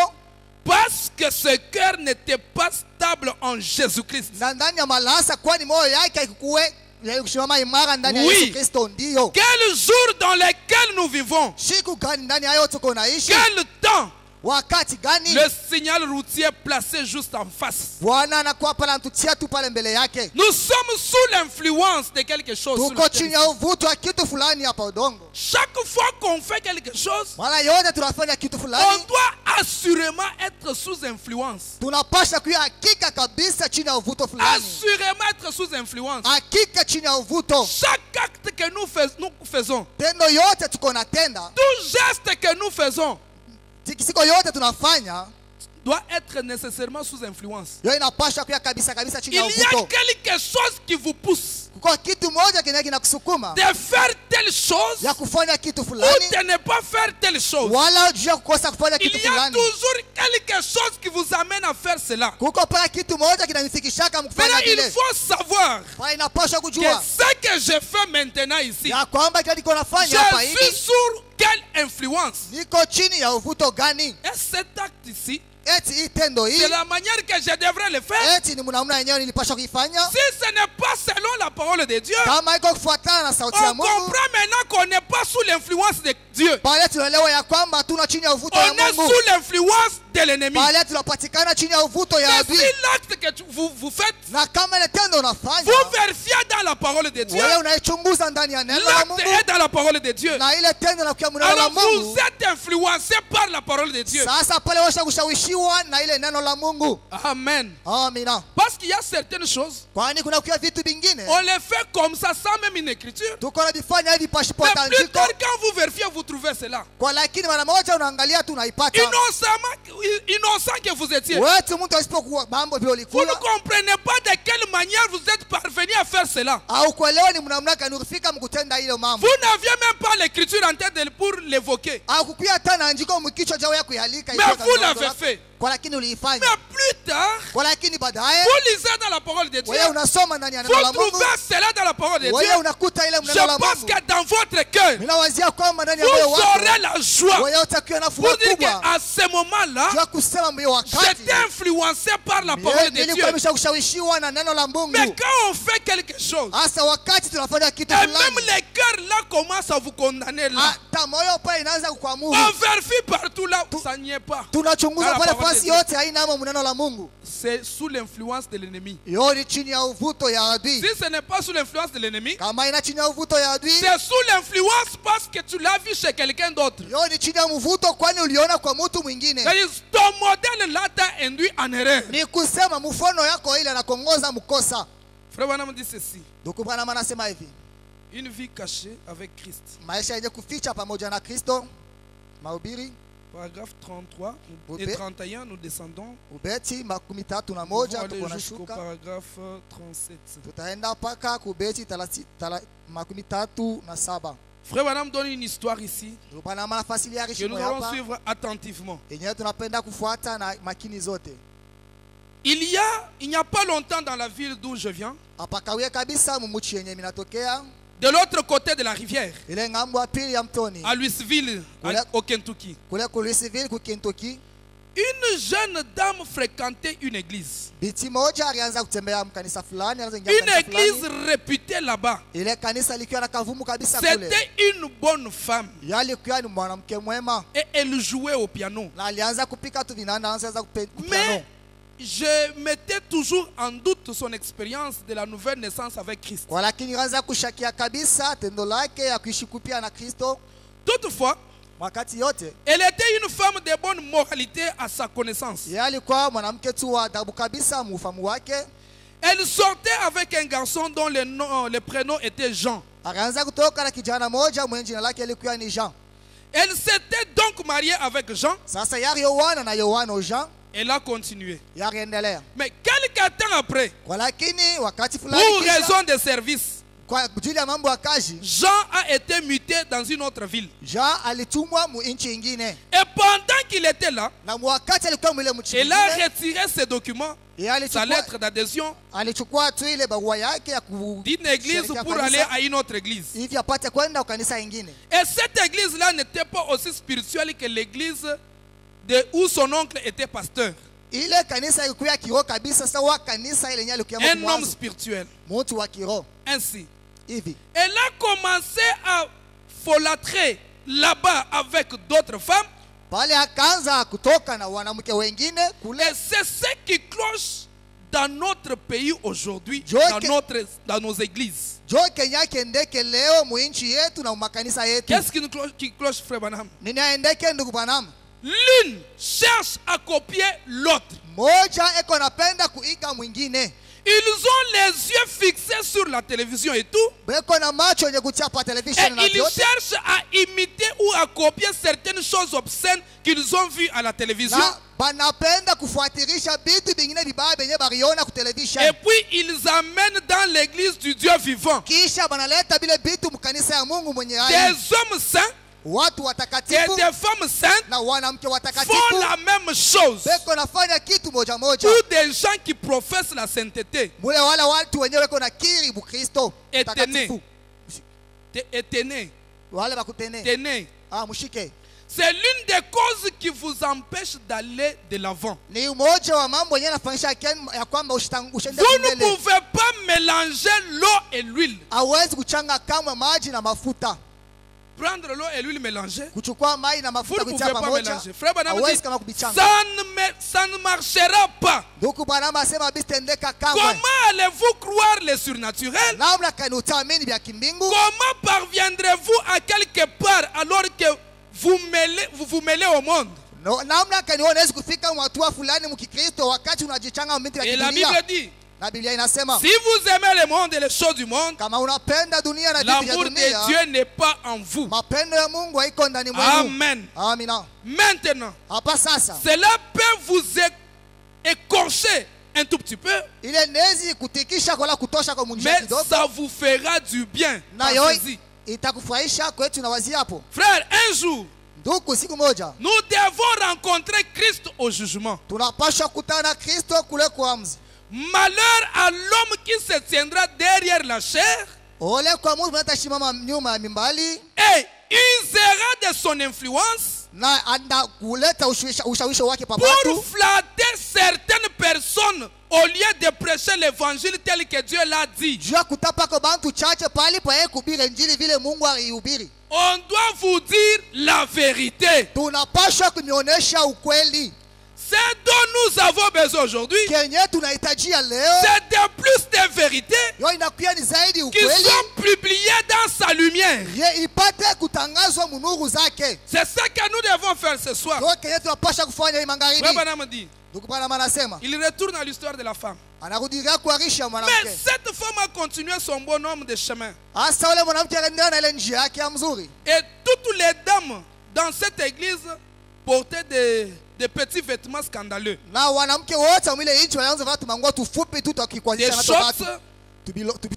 parce que ce cœur n'était pas stable en Jésus-Christ. na ndani ya malasa, kwani moyo yake haikuwe kusimama imara ndani ya Oui. Yesu Kristo. Ndiyo Quel jour dans lequel nous vivons? siku gani ndani ya yote tuko naishi, Quel temps? wakati gani Le signal routier placé juste en face. Bwana anakuwa pale anatutia tu pale mbele yake. Nous sommes sous l'influence de quelque chose. sur Tuko le chini terrain. ya uvuto wa kitu fulani hapa udongo. Chaque fois qu'on fait quelque chose, Mara yote tunafanya kitu on fulani, doit assurément être sous influence. tunapasha kuwa hakika kabisa chini ya uvuto fulani, Assurément être sous influence. hakika chini ya uvuto. Chaque acte que nous faisons, Tendo yote tuko natenda, tout geste que nous faisons, tikisiko yote tunafanya, doit être nécessairement sous influence. yo inapasha kuwa kabisa kabisa chini Il ya y a uvuto. quelque chose qui vous pousse Kuko kitu moja kinakusukuma de faire telle chose ya kufanya kitu ou fulani, de ne pas faire telle chose. wala juu ya kukosa kufanya Il kitu y a fulani. toujours quelque chose qui vous amène à faire cela. Kuko pala kitu moja kinanifikishaka Mais mkufanya il vile. faut savoir Pala inapasha que kujua ce que je fais maintenant ici, ya kwamba kile niko nafanya hapa je hivi suis sur quelle influence? niko chini ya uvuto gani? Et cet acte ici, Eti hii tendo hii, c'est la manière que je devrais le faire. eti ni mnamna yenyewe nilipasha kuifanya. Si ce n'est pas selon la parole de Dieu, Kama iko kufuatana na sauti ya on Mungu, comprend maintenant qu'on n'est pas sous l'influence de Dieu. pale tunaelewa ya kwamba hatuna chini ya uvuto On ya est Mungu, sous l'influence de l'ennemi. pale tunapatikana chini ya uvuto ya Mais adui. si l'acte que vous faites, Na kama ile tendo unafanya vous vérifiez dans la parole de Dieu, wewe unaichunguza ndani ya neno la l'acte Mungu, est dans la parole de Dieu. na ile tendo na kwa neno la Alors vous Mungu, êtes influencé par la parole de Dieu. sasa pale washa kushawishiwa na ile neno la Mungu. Amen. Amina. Parce qu'il y a certaines choses, Kwani kuna kwa vitu vingine on les fait comme ça sans même une écriture. tuko na vifanya hivi pasipo Mais plus andiko, tard, quand vous vérifiez, vous trouvez cela. kwa lakini mara moja unaangalia tu unaipata. Innocent que vous étiez. Wewe tu mtu asipokuwa mambo vile Vous ne ulikuwa comprenez pas de quelle manière vous êtes parvenu à faire cela. au kuelewa ni mnamna gani ulifika mkutenda ile mambo, Vous n'aviez même pas l'écriture en tête pour l'évoquer. au kukuya tena andiko mkichwa jao ya kuialika Mais vous l'avez fait. kwa lakini uliifanya. Mais plus tard, Kwa lakini baadaye vous lisez dans la parole de Dieu. wewe unasoma ndani ya neno la Vous Mungu, trouvez cela dans la parole de wewe Dieu. unakuta ile Je neno la pense Mungu. que dans votre cœur, Ninawazia kwamba ndani ya vous moyo wako aurez la joie. wewe utakuwa na Vous furaha dites kubwa qu'à ce moment-là, ya kusema mbio wakati j'étais influencé par la parole de Dieu. nilikuwa nimeshawishiwa na neno la Mungu. Mais quand on fait quelque chose, Hasa wakati tunafanya kitu et même fulani, les cœurs là commencent à vous condamner là. hata moyo pale inaanza kukuamuru. On vérifie partout là où ça n'y est pas. Tunachunguza Dans la pale parole de fasi Dieu. yote haina amo neno la Mungu. C'est sous l'influence de l'ennemi. Yo ni chini ya uvuto ya adui. Si ce n'est pas sous l'influence de l'ennemi, Kama ina chini ya uvuto ya adui, c'est sous l'influence parce que tu l'as vu chez quelqu'un d'autre. yo ni chini ya mvuto kwani uliona kwa mtu mwingine. C'est-à-dire, ton modèle là t'a induit en erreur. Ni kusema mfano yako ile anakongoza mkosa. Frère Branham dit ceci. Ndugu Branham anasema hivi, Une vie cachée avec Christ. maisha yenye kuficha pamoja na Kristo. Mahubiri Paragraphe 33 et Oubé. 31, nous descendons. ubeti 31 Nous allons tuko aller jusqu'au nashuka. paragraphe 37. Tutaenda mpaka kubeti 37. Frère Branham donne une histoire ici Ndugu Branham anafasilia que nous rishimo allons hapa. suivre attentivement. Yenyewe tunapenda kufuata na makini zote. Il n'y a pas longtemps dans la ville d'où je viens, Apakawie kabisa mumuchi yenye minatokea de l'autre côté de la rivière, ile ngambo ya pili ya mtoni à Louisville, au Kentucky, kule ku Louisville ku Kentucky. une jeune dame fréquentait une église. Biti moja alianza kutembea mkanisa fulani, alianza ingia Une kanisa église fulani. réputée là-bas. Ile kanisa likiwa na kavumu kabisa kule. C'était une bonne femme Yalikuwa ni mwanamke mwema et elle jouait au piano. na alianza kupika tu vinanda, anaanza Mais kupiano. je mettais toujours en doute son expérience de la nouvelle naissance avec Christ. Kwa lakini alianza kushakia kabisa tendo lake ya kuishi kupia na Kristo. Toutefois, Wakati yote elle était une femme de bonne moralité à sa connaissance. yeye alikuwa mwanamke tu wa adabu kabisa mufahamu wake. Elle sortait avec un garçon dont le prénom était Jean. Akaanza kutoka na kijana moja mwenye jina lake alikuwa ni Jean. Elle s'était donc mariée avec Jean Sasa yari Yohana na Yohana Jean Elle a continué. yakaendelea. Mais quelques temps après, Kwa lakini wakati pour fulani kisha, raison de service, kwa ajili ya mambo ya kazi, Jean a été muté dans une autre ville. Jean alitumwa mu nchi ingine, Et pendant qu'il était là, na wakati alikuwa mwile mchi il a ingine, retiré ses documents, sa lettre d'adhésion alichukua tu ile barua yake ya d'une église pour aller à une autre église. hivi apate kwenda kanisa ingine. Et cette église-là n'était pas aussi spirituelle que l'église de où son oncle était pasteur. Ile kanisa ilikuwa kiroho kabisa, sawa kanisa ile yenyewe ilikuwa Un homme mwanzo, spirituel. mtu wa kiroho Ainsi, hivi. elle a commencé à folâtrer là-bas avec d'autres femmes. Pale akaanza kutoka na wanamke wengine kule. Et c'est ce qui cloche dans notre pays aujourd'hui, dans nos églises. Jo Kenya kendeke leo mu nchi yetu na makanisa yetu. Qu'est-ce qui cloche, frère Branham? Nini aendeke ndugu Branham? L'une cherche à copier l'autre. Moja eko napenda kuiga mwingine. Ils ont les yeux fixés sur la télévision et tout. Beko na macho yenye kuchapa television na Et ils yote. cherchent à imiter ou à copier certaines choses obscènes qu'ils ont vues à la télévision. Na banapenda kufuatilisha vitu vingine vibaya benye bariona ku television. Et puis ils amènent dans l'église du Dieu vivant Kisha banaleta bile vitu mkanisa ya Mungu mwenye hai. des hommes saints Watu et watakatifu des femmes saintes na wanamke font watakatifu la même chose. beko nafanya kitu moja moja. Tous des gens qui professent la sainteté. Mule wala watu wenyewe weko na kiri bu Kristo Étonnés. Étonnés. wale bakutene. Étonnés. Ah, mushike. C'est l'une des causes qui vous empêche d'aller de l'avant. Ni umoja wa mambo yenyewe nafanyisha ya kwamba ushende Vous ne mbele. pouvez pas mélanger l'eau et l'huile. Hawezi kuchanga kamwe maji na mafuta. Prendre l'eau et l'huile mélangée. Kuchukua maji na Vous mafuta ne pouvez kutia pas pamoja. mélanger. Frère Branham dit, Hawezi kama kubichanga. ça ne marchera pas. Ndugu Branham asema bisitendeka kamwe. Comment allez-vous croire le surnaturel? Namna kani utaamini vya kimbingu? Comment parviendrez-vous à quelque part alors que vous mêlez au monde? No, namna kani unaweza kufika mwatua fulani mkikristo wakati unajichanga miti ya Et la kidunia? Bible dit, Na Biblia inasema si vous aimez le monde et les choses du monde, kama unapenda dunia na vitu vya l'amour de dunia, Dieu n'est pas en vous. mapendo ya Mungu haiko ndani mwenu. Amen. Amina. Maintenant, Hapa sasa cela peut vous écorcher un tout petit peu, ile nezi kutikisha kwa kutosha kwa munjia mais kidogo, ça vous fera du bien. na yo Pensez-y. itakufurahisha kwetu na wazi hapo. Frère, un jour, Ndugu, siku moja nous devons rencontrer Christ au jugement. tunapaswa kutana na Kristo kule kuamzi. Malheur à l'homme qui se tiendra derrière la chair Ole kwa mtu mwenye atashimama nyuma ya mimbali et usera de son influence na anda kuleta ushawishi wake pa pour watu, flatter certaines personnes au lieu de prêcher l'évangile tel que Dieu l'a dit. juu ya kutapa kwa bantu chache pali pa yeye kuhubiri injili vile Mungu alihubiri. On doit vous dire la vérité. Tunapaswa kunionyesha ukweli. Ce dont nous avons besoin aujourd'hui, Kenye tunahitajia leo c'est de plus de vérité yo inakuwa ni zaidi qui ukweli, sont publiées dans sa lumière. ye ipate kutangazwa munuru zake. C'est ce que nous devons faire ce soir. Yo kenye tunapaswa kufanya hii magharibi. Frère Branham dit, Ndugu Branham anasema il retourne à l'histoire de la femme. anarudilia kuarisha Mais mwanamke. cette femme a continué son bonhomme de chemin. Hasa ule mwanamke akaendelea na ile njia yake ya mzuri. Et toutes les dames dans cette église portaient des petits vêtements scandaleux. Na wanamke wote mwile nchi walianza vaa manguo tufupi tu Des tukikwazisha na shorts watu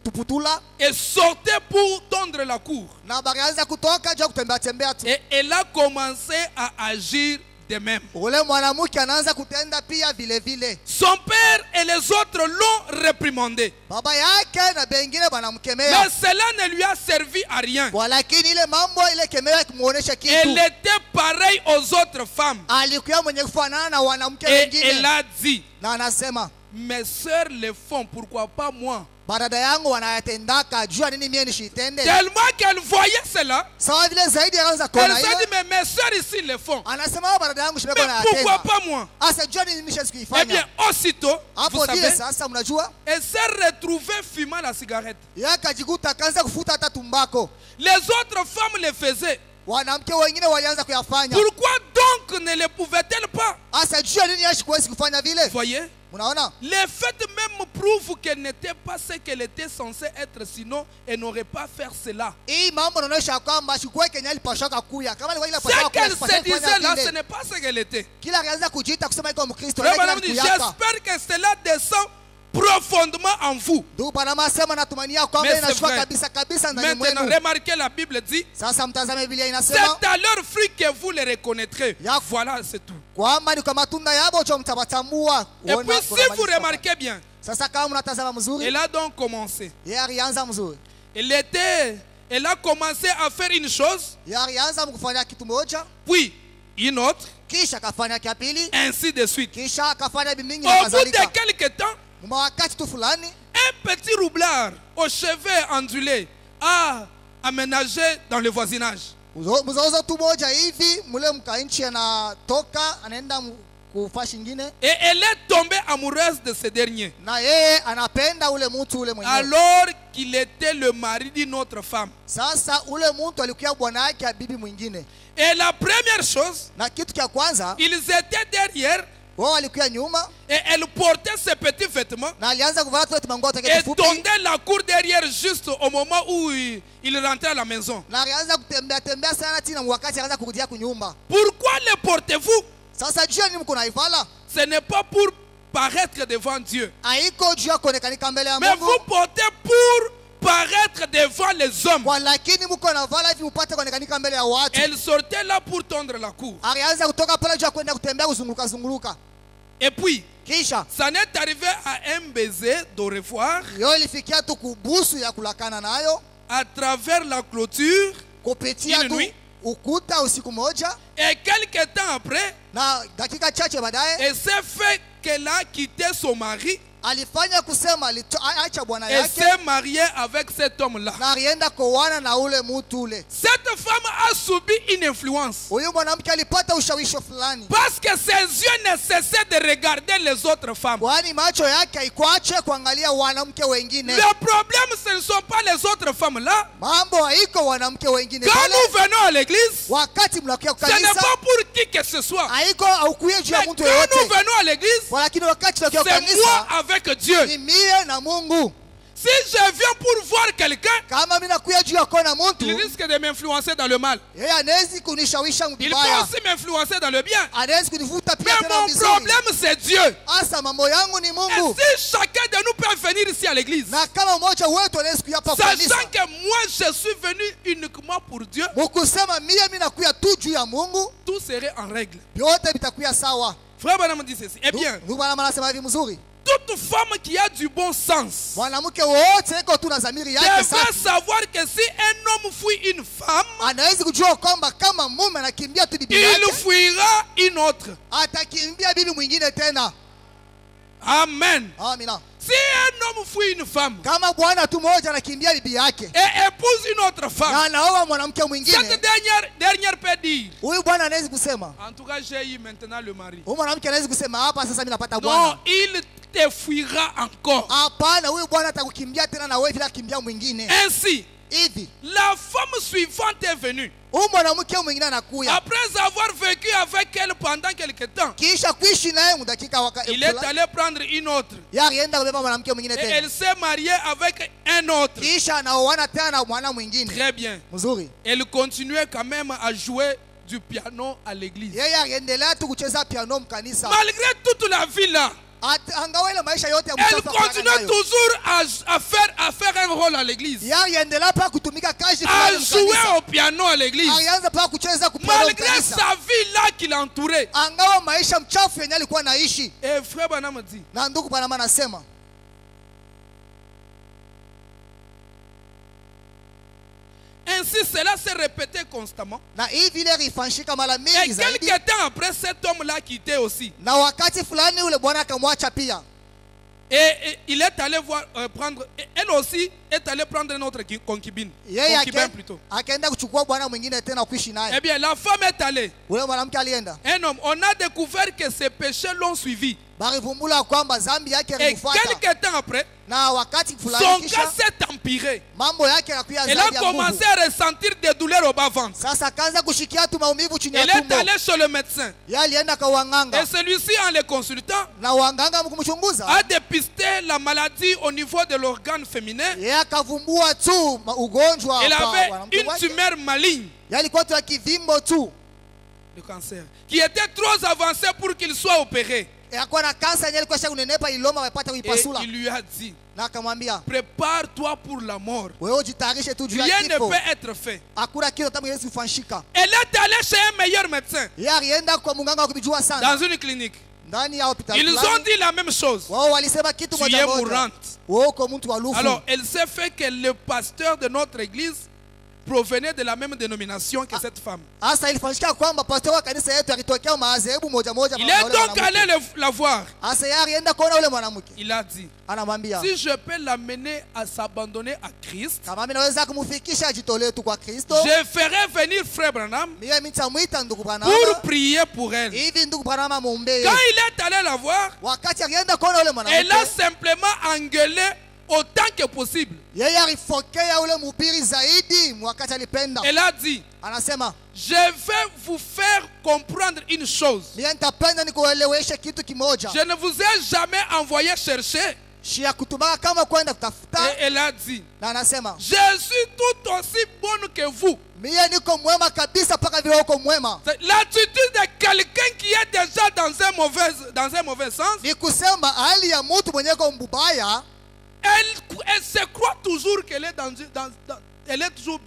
tuputula et sortaient pour tondre la cour. na bakaanza kutoka juu kutembea tembea tu. Et elle a commencé à agir de même. Ule mwanamke anaanza kutenda pia vile vile. Son père et les autres l'ont réprimandé. Baba yake na bengine banamkemea. Mais cela ne lui a servi à rien. Lakini ile mambo ile kemea kumuonesha kitu. Elle était pareille aux autres femmes. Alikuwa mwenye kufanana na wanamke Et wengine. elle a dit, Na anasema mes sœurs le font, pourquoi pas moi? barada yangu wanayatendaka, jua nini mie nishitende? Tellement qu'elle voyait cela, Sawa vile zaidi anaanza elle kuona s'est dit, hiyo. mais mes sœurs ici le font. Anasema barada yangu shimeko Mais na pourquoi yatenda. pas moi? Asa jua nini nisha Eh sikifanya. bien, aussitôt, vous Hapo savez, vile sasa mnajua elle s'est retrouvée fumant la cigarette. yakajikuta akaanza kufuta hata tumbako. Les autres femmes le faisaient. Wanamke wengine walianza kuyafanya. Pourquoi donc ne le pouvait-elle pas? Asa jua nini yashi kuwezi kufanya vile? Voyez, Unaona? Les faits même prouvent qu'elle n'était pas ce qu'elle était censée être, sinon elle n'aurait pas fait cela. Hii mambo inaonyesha kwamba sikuwa Kenya alipashaka kuya. Kama ilikuwa Ce ilipashaka qu'elle se disait là, ce n'est pas ce qu'elle était. Kila alianza kujiita kusema iko Mkristo. Frère Branham dit, j'espère que cela descend profondément en vous. Ndugu Branham asema natumania kwamba Mais c'est inashuka vrai. kabisa kabisa ndani Maintenant, mwenu. remarquez, la Bible dit, Sasa mtazame Biblia c'est inasema à leur fruit que vous les reconnaîtrez. Ya- Voilà, c'est tout. kwamba ni kwa matunda yabo cho mtabatambua. Et Uona puis, kuna si vous malipo. remarquez bien, Sasa kama mnatazama mzuri, elle a donc commencé. yeye alianza mzuri. Elle a commencé à faire une chose, Yeye alianza kufanya kitu moja, puis une autre, kisha akafanya kia pili, ainsi de suite. kisha akafanya bimingi Au na bout de kadhalika. quelques temps, Mwa wakati tu fulani, un petit roublard aux cheveux ondulés a aménagé dans le voisinage. mzozo tu moja hivi, mule mkainchi anatoka anaenda kufa shingine, Et elle est tombée amoureuse de ce dernier. na yeye anapenda ule mtu ule mwenyewe. Alors qu'il était le mari d'une autre femme. Sasa ule mtu alikuwa bwana yake ya bibi mwingine, Et la première chose, na kitu cha kwanza ils étaient derrière wao alikuwa nyuma, et elle portait ses petits vêtements na alianza kuvala tu manguo yake et kifupi, tondait la cour derrière juste au moment où il rentrait à la maison. na alianza kutembea tembea sana tena wakati alianza kurudia kunyumba. Pourquoi le portez-vous? Sasa jua nini mko naivala? Ce n'est pas pour paraître devant Dieu, Haiko jua kuonekanika mbele ya mais Mungu, vous portez pour paraître devant les hommes. kwa lakini mko navala hivi mpate kuonekanika mbele ya watu. Elle sortait là pour tondre la cour. Alianza kutoka pale jua kwenda kutembea kuzunguka zunguruka, Et puis, kisha ça n'est arrivé à un baiser d'au revoir yo ilifikia tu kubusu ya kulakana nayo à travers la clôture. kupitia Ile tu nuit. ukuta usiku moja, Et quelques temps après, na dakika chache baadaye elle s'est fait qu'elle a quitté son mari alifanya kusema acha bwana et yake s'est mariée avec cet homme-là. na alienda kuoana na ule mtu ule. Cette femme a subi une influence Huyu mwanamke alipata ushawishi fulani, parce que ses yeux ne cessaient de regarder les autres femmes. kwani macho yake haikuache kuangalia wanamke wengine. Le problème, ce ne sont pas les autres femmes là. Mambo haiko wanamke wengine Quand pale. nous venons à l'église, Wakati mnakuja ce n'est kanisa pas pour qui que ce soit. haiko aukuye juu ya Mais mtu quand nous yoyote, venons à l'église, lakini wakati tunakuja c'est moi kanisa avec Dieu. ni mie na Mungu. Si je viens pour voir quelqu'un, Kama mimi nakuya juu ya kuona mtu, il risque de m'influencer dans le mal. yeye anawezi kunishawisha Il peut mbaya, aussi m'influencer dans le bien. anawezi kunivuta pia Mais tena mon vizuri. problème, c'est Dieu. Asa mambo yangu ni Et Mungu, si chacun de nous peut venir ici à l'église, na kama mmoja wetu anawezi kuya hapa kanisa, sachant que moi je suis venu uniquement pour Dieu, mukusema mimi nakuya tu juu ya Mungu, tout serait en règle. vyote vitakuya sawa. Frère Branham dit ceci. Eh bien, Ndugu bwana anasema hivi mzuri, toute femme qui a du bon sens mwanamke wote iko tu na dhamiri yake devrait safi, savoir que si un homme fuit une femme, anawezi kujua kwamba kama mume anakimbia tu bibi il yake, fuira une autre. atakimbia bibi mwingine tena. Amen. Amina. Si un homme fuit une femme Kama bwana tu mmoja anakimbia bibi yake et épouse une autre femme, na anaoa mwanamke cette mwingine, dernière peut dire, huyu bwana anawezi kusema, en tout cas j'ai eu maintenant le mari. huyu mwanamke anawezi kusema hapa sasa mimi napata Non, bwana. il te fuira encore. Hapana, huyu bwana atakukimbia tena na wewe vile akimbia mwingine. Ainsi, Hivi la femme suivante est venue. huyu mwanamke mwingine anakuya, Après avoir vécu avec elle pendant quelque temps, kisha kuishi naye mudakika il est allé prendre une autre. yeye alienda kubeba mwanamke mwingine Et tena, elle s'est mariée avec un autre. kisha anaoana tena na mwana mwingine. Très bien. Mzuri, Elle continuait quand même à jouer du piano à l'église. yeye aliendelea tu kucheza piano mkanisa, Malgré toute la vie là, angawa ile maisha yote ya elle mchafu continuait nayo, toujours à faire un rôle à l'église. yeye aliendelea pa kutumika kazi À fulani jouer mkanisa, au piano à l'église. alianza pa kucheza kupiano Malgré mkanisa, sa vie là qui l'entourait. angawa maisha mchafu yenye alikuwa naishi. Et frère Branham dit, Na ndugu Branham anasema ainsi cela s'est répété constamment. na hivi ile ilifanyika mara Et mingi zaidi, quelques temps après, cet homme-là quittait aussi. na wakati fulani ule bwana akamwacha pia, Et il est allé voir, prendre, elle aussi est allée prendre une autre concubine. yeye Concubin plutôt. akaenda kuchukua bwana mwingine tena kuishi Eh naye. bien, la femme est allée. Ule mwanamke alienda, Un homme, on a découvert que ses péchés l'ont suivi. barivumbula kwamba zambi yake Et alifuata quelques temps après, na wakati son fulani cas kisha s'est empiré. mambo yake yakakuwa Elle a zaidi ya commencé nguvu. à ressentir des douleurs au bas-ventre. Sasa akaanza kushikia tu maumivu chini ya Elle est tumbo. allée chez le médecin. Yeye alienda kwa wanganga Et celui-ci, en les consultant, na wanganga kumchunguza, a dépisté la maladie au niveau de l'organe féminin. yeye akavumbua tu ugonjwa Elle kwa avait mwanamke une wake. tumeur maligne, Yeye alikuwa tu kivimbo tu, le cancer, qui était trop avancé pour qu'il soit opéré. alikuwa na kansa yenyewe ilikuwa shakunenepa, iloma wapata Et kuipasula, il lui a dit, na akamwambia prépare-toi pour la mort. wewe ujitayarishe tu juu ya Rien ne kifo, peut être fait. hakuna kitu tamu Yesu kufanshika. Elle est allée chez un meilleur médecin Yeye alienda kwa munganga wa kujua sana dans une clinique. ndani ya hospitali Ils ont fulani. dit la même chose. Wao walisema kitu Tu moja es moja, mourante. wewe uko mtu wa lufu. Alors, elle s'est fait que le pasteur de notre église provenait de la même dénomination que cette femme. Asa ilifanyika kwamba pastor wa kanisa yetu alitokea madhehebu moja moja. Il est donc allé la voir. Asa yeye alienda kuona yule mwanamke, Il a dit, anamwambia si je peux l'amener à s'abandonner à Christ, kama mimi naweza kumfikisha ajitolee tu kwa Kristo, je ferai venir frère Branham mimi nitamwita ndugu Branham pour prier pour elle. hivi ndugu Branham amuombee. Quand il est allé la voir, Wakati alienda kuona yule elle a mwanamke, simplement engueulé autant que possible. yeye alifokea yule mhubiri zaidi wakati alipenda. Elle a dit, Anasema je vais vous faire comprendre une chose. mimi nitapenda nikueleweshe kitu kimoja, Je ne vous ai jamais envoyé chercher. shia kutumaka kama kwenda kutafuta. Et elle a dit, Na anasema je suis tout aussi bonne que vous. mimi niko mwema kabisa mpaka vile uko mwema. C'est l'attitude de quelqu'un qui est déjà dans un mauvais sens. Ni kusema hali ya mtu mwenye kwa mbubaya, Elle se croit toujours qu'elle est elle est toujours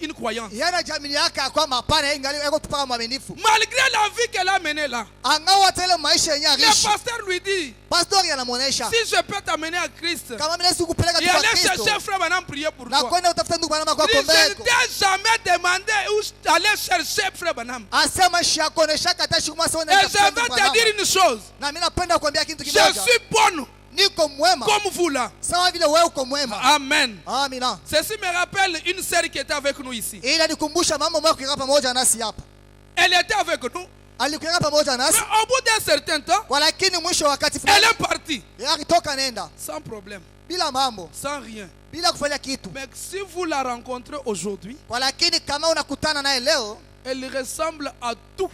une croyante. yana jamii yake ya kwamba hapana, yeye ngali yuko tupaka mwaminifu. Malgré la vie qu'elle a menée là, Angawa tele maisha yenyewe le alishi. pasteur lui dit, Pastori anamuonesha si je peux t'amener à Christ, kama mimi sikupeleka et tu kwa aller Kristo chercher frère Branham prier pour na toi. kwenda utafuta ndugu Branham kwa Il dit, je ne kombeko, t'ai jamais demandé où aller chercher frère Branham. asema shia kuonesha kata shikuma sio Et nenda je vais te dire une chose. na mimi napenda kukuambia kitu Je kimoja, suis bonne niko mwema comme vous là. sawa vile wewe uko mwema. Amen. Amina. Ceci me rappelle une sœur qui était avec nous ici. Ila nikumbusha mambo mmoja kwa pamoja nasi hapa. Elle était avec nous. Alikuwa pamoja Mais nasi, au bout d'un certain temps, kwa lakini mwisho wa wakati elle fulani est partie. yeye alitoka nenda Sans problème. bila mambo, Sans rien. bila kufanya kitu. Mais si vous la rencontrez aujourd'hui, Kwa lakini kama unakutana naye leo, elle ressemble à tout,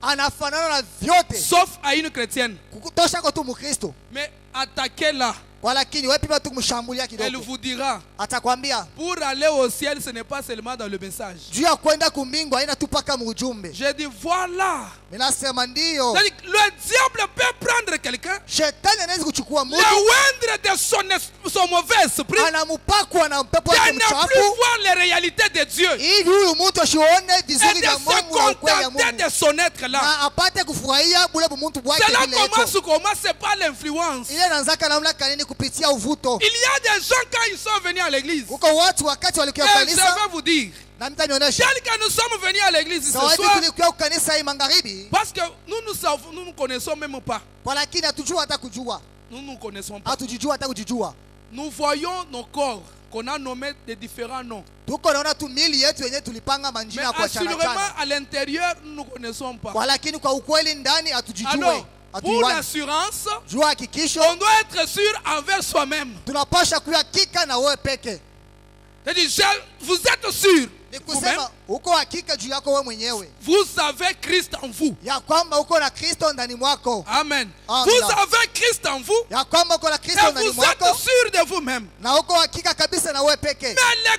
anafanana na vyote sauf à une chrétienne. kukutosha kwa tu Mkristo. Mais attaquez-la. Kwa lakini wewe pia tu kumshambulia Elle kidogo, vous dira, atakwambia pour aller au ciel, ce n'est pas seulement dans le message. juu ya kwenda kumbingu haina tu paka mujumbe. J'ai dit, voilà. Mimi nasema ndio, C'est-à-dire que le diable peut prendre quelqu'un, shetani anaweza kuchukua le mtu oindre de son mauvais esprit, anampakwa na mpepo de wake ne plus mchafu, voir les réalités de Dieu ili huyu mtu asione et vizuri de vya se Mungu na ukweli ya contenter Mungu, de son être là. na apate kufurahia bule mtu bwake Cela vile iko. commence, c'est pas l'influence. Ile nanzaka namna kanini kupitia uvuto. Il y a des gens quand ils sont venus à l'église, Kuko watu wakati walikuwa et je kanisa, vais vous dire, na mtanionyesha tel que nous sommes venus à l'église ce sawa hivi soir, tulikuwa kanisa hii magharibi, parce que nous ne connaissons même pas. kwa lakini hatujua hata kujua, Nous ne connaissons pas. hatujijua hata kujijua. Nous voyons nos corps qu'on a nommés de différents noms. Tuko naona tu mili yetu yenyewe tulipanga Mais manjina kwa chana assurément, chana, à l'intérieur, nous ne connaissons pas. kwa lakini kwa ukweli ndani hatujijue, Alors, pour hatuiwani. l'assurance, Jua hakikisho, on doit être sûr envers soi-même. tunapasha kuwa hakika na wewe peke. C'est-à-dire, vous êtes sûr Ni vous-même, kusema uko hakika juu yako wewe mwenyewe vous avez Christ en vous. ya kwamba uko na Kristo ndani mwako, Amen. Amen. Vous avez Christ en vous ya kwamba uko na et Kristo ndani vous êtes mwako sûr de vous-même. na uko hakika kabisa na wewe peke. Mais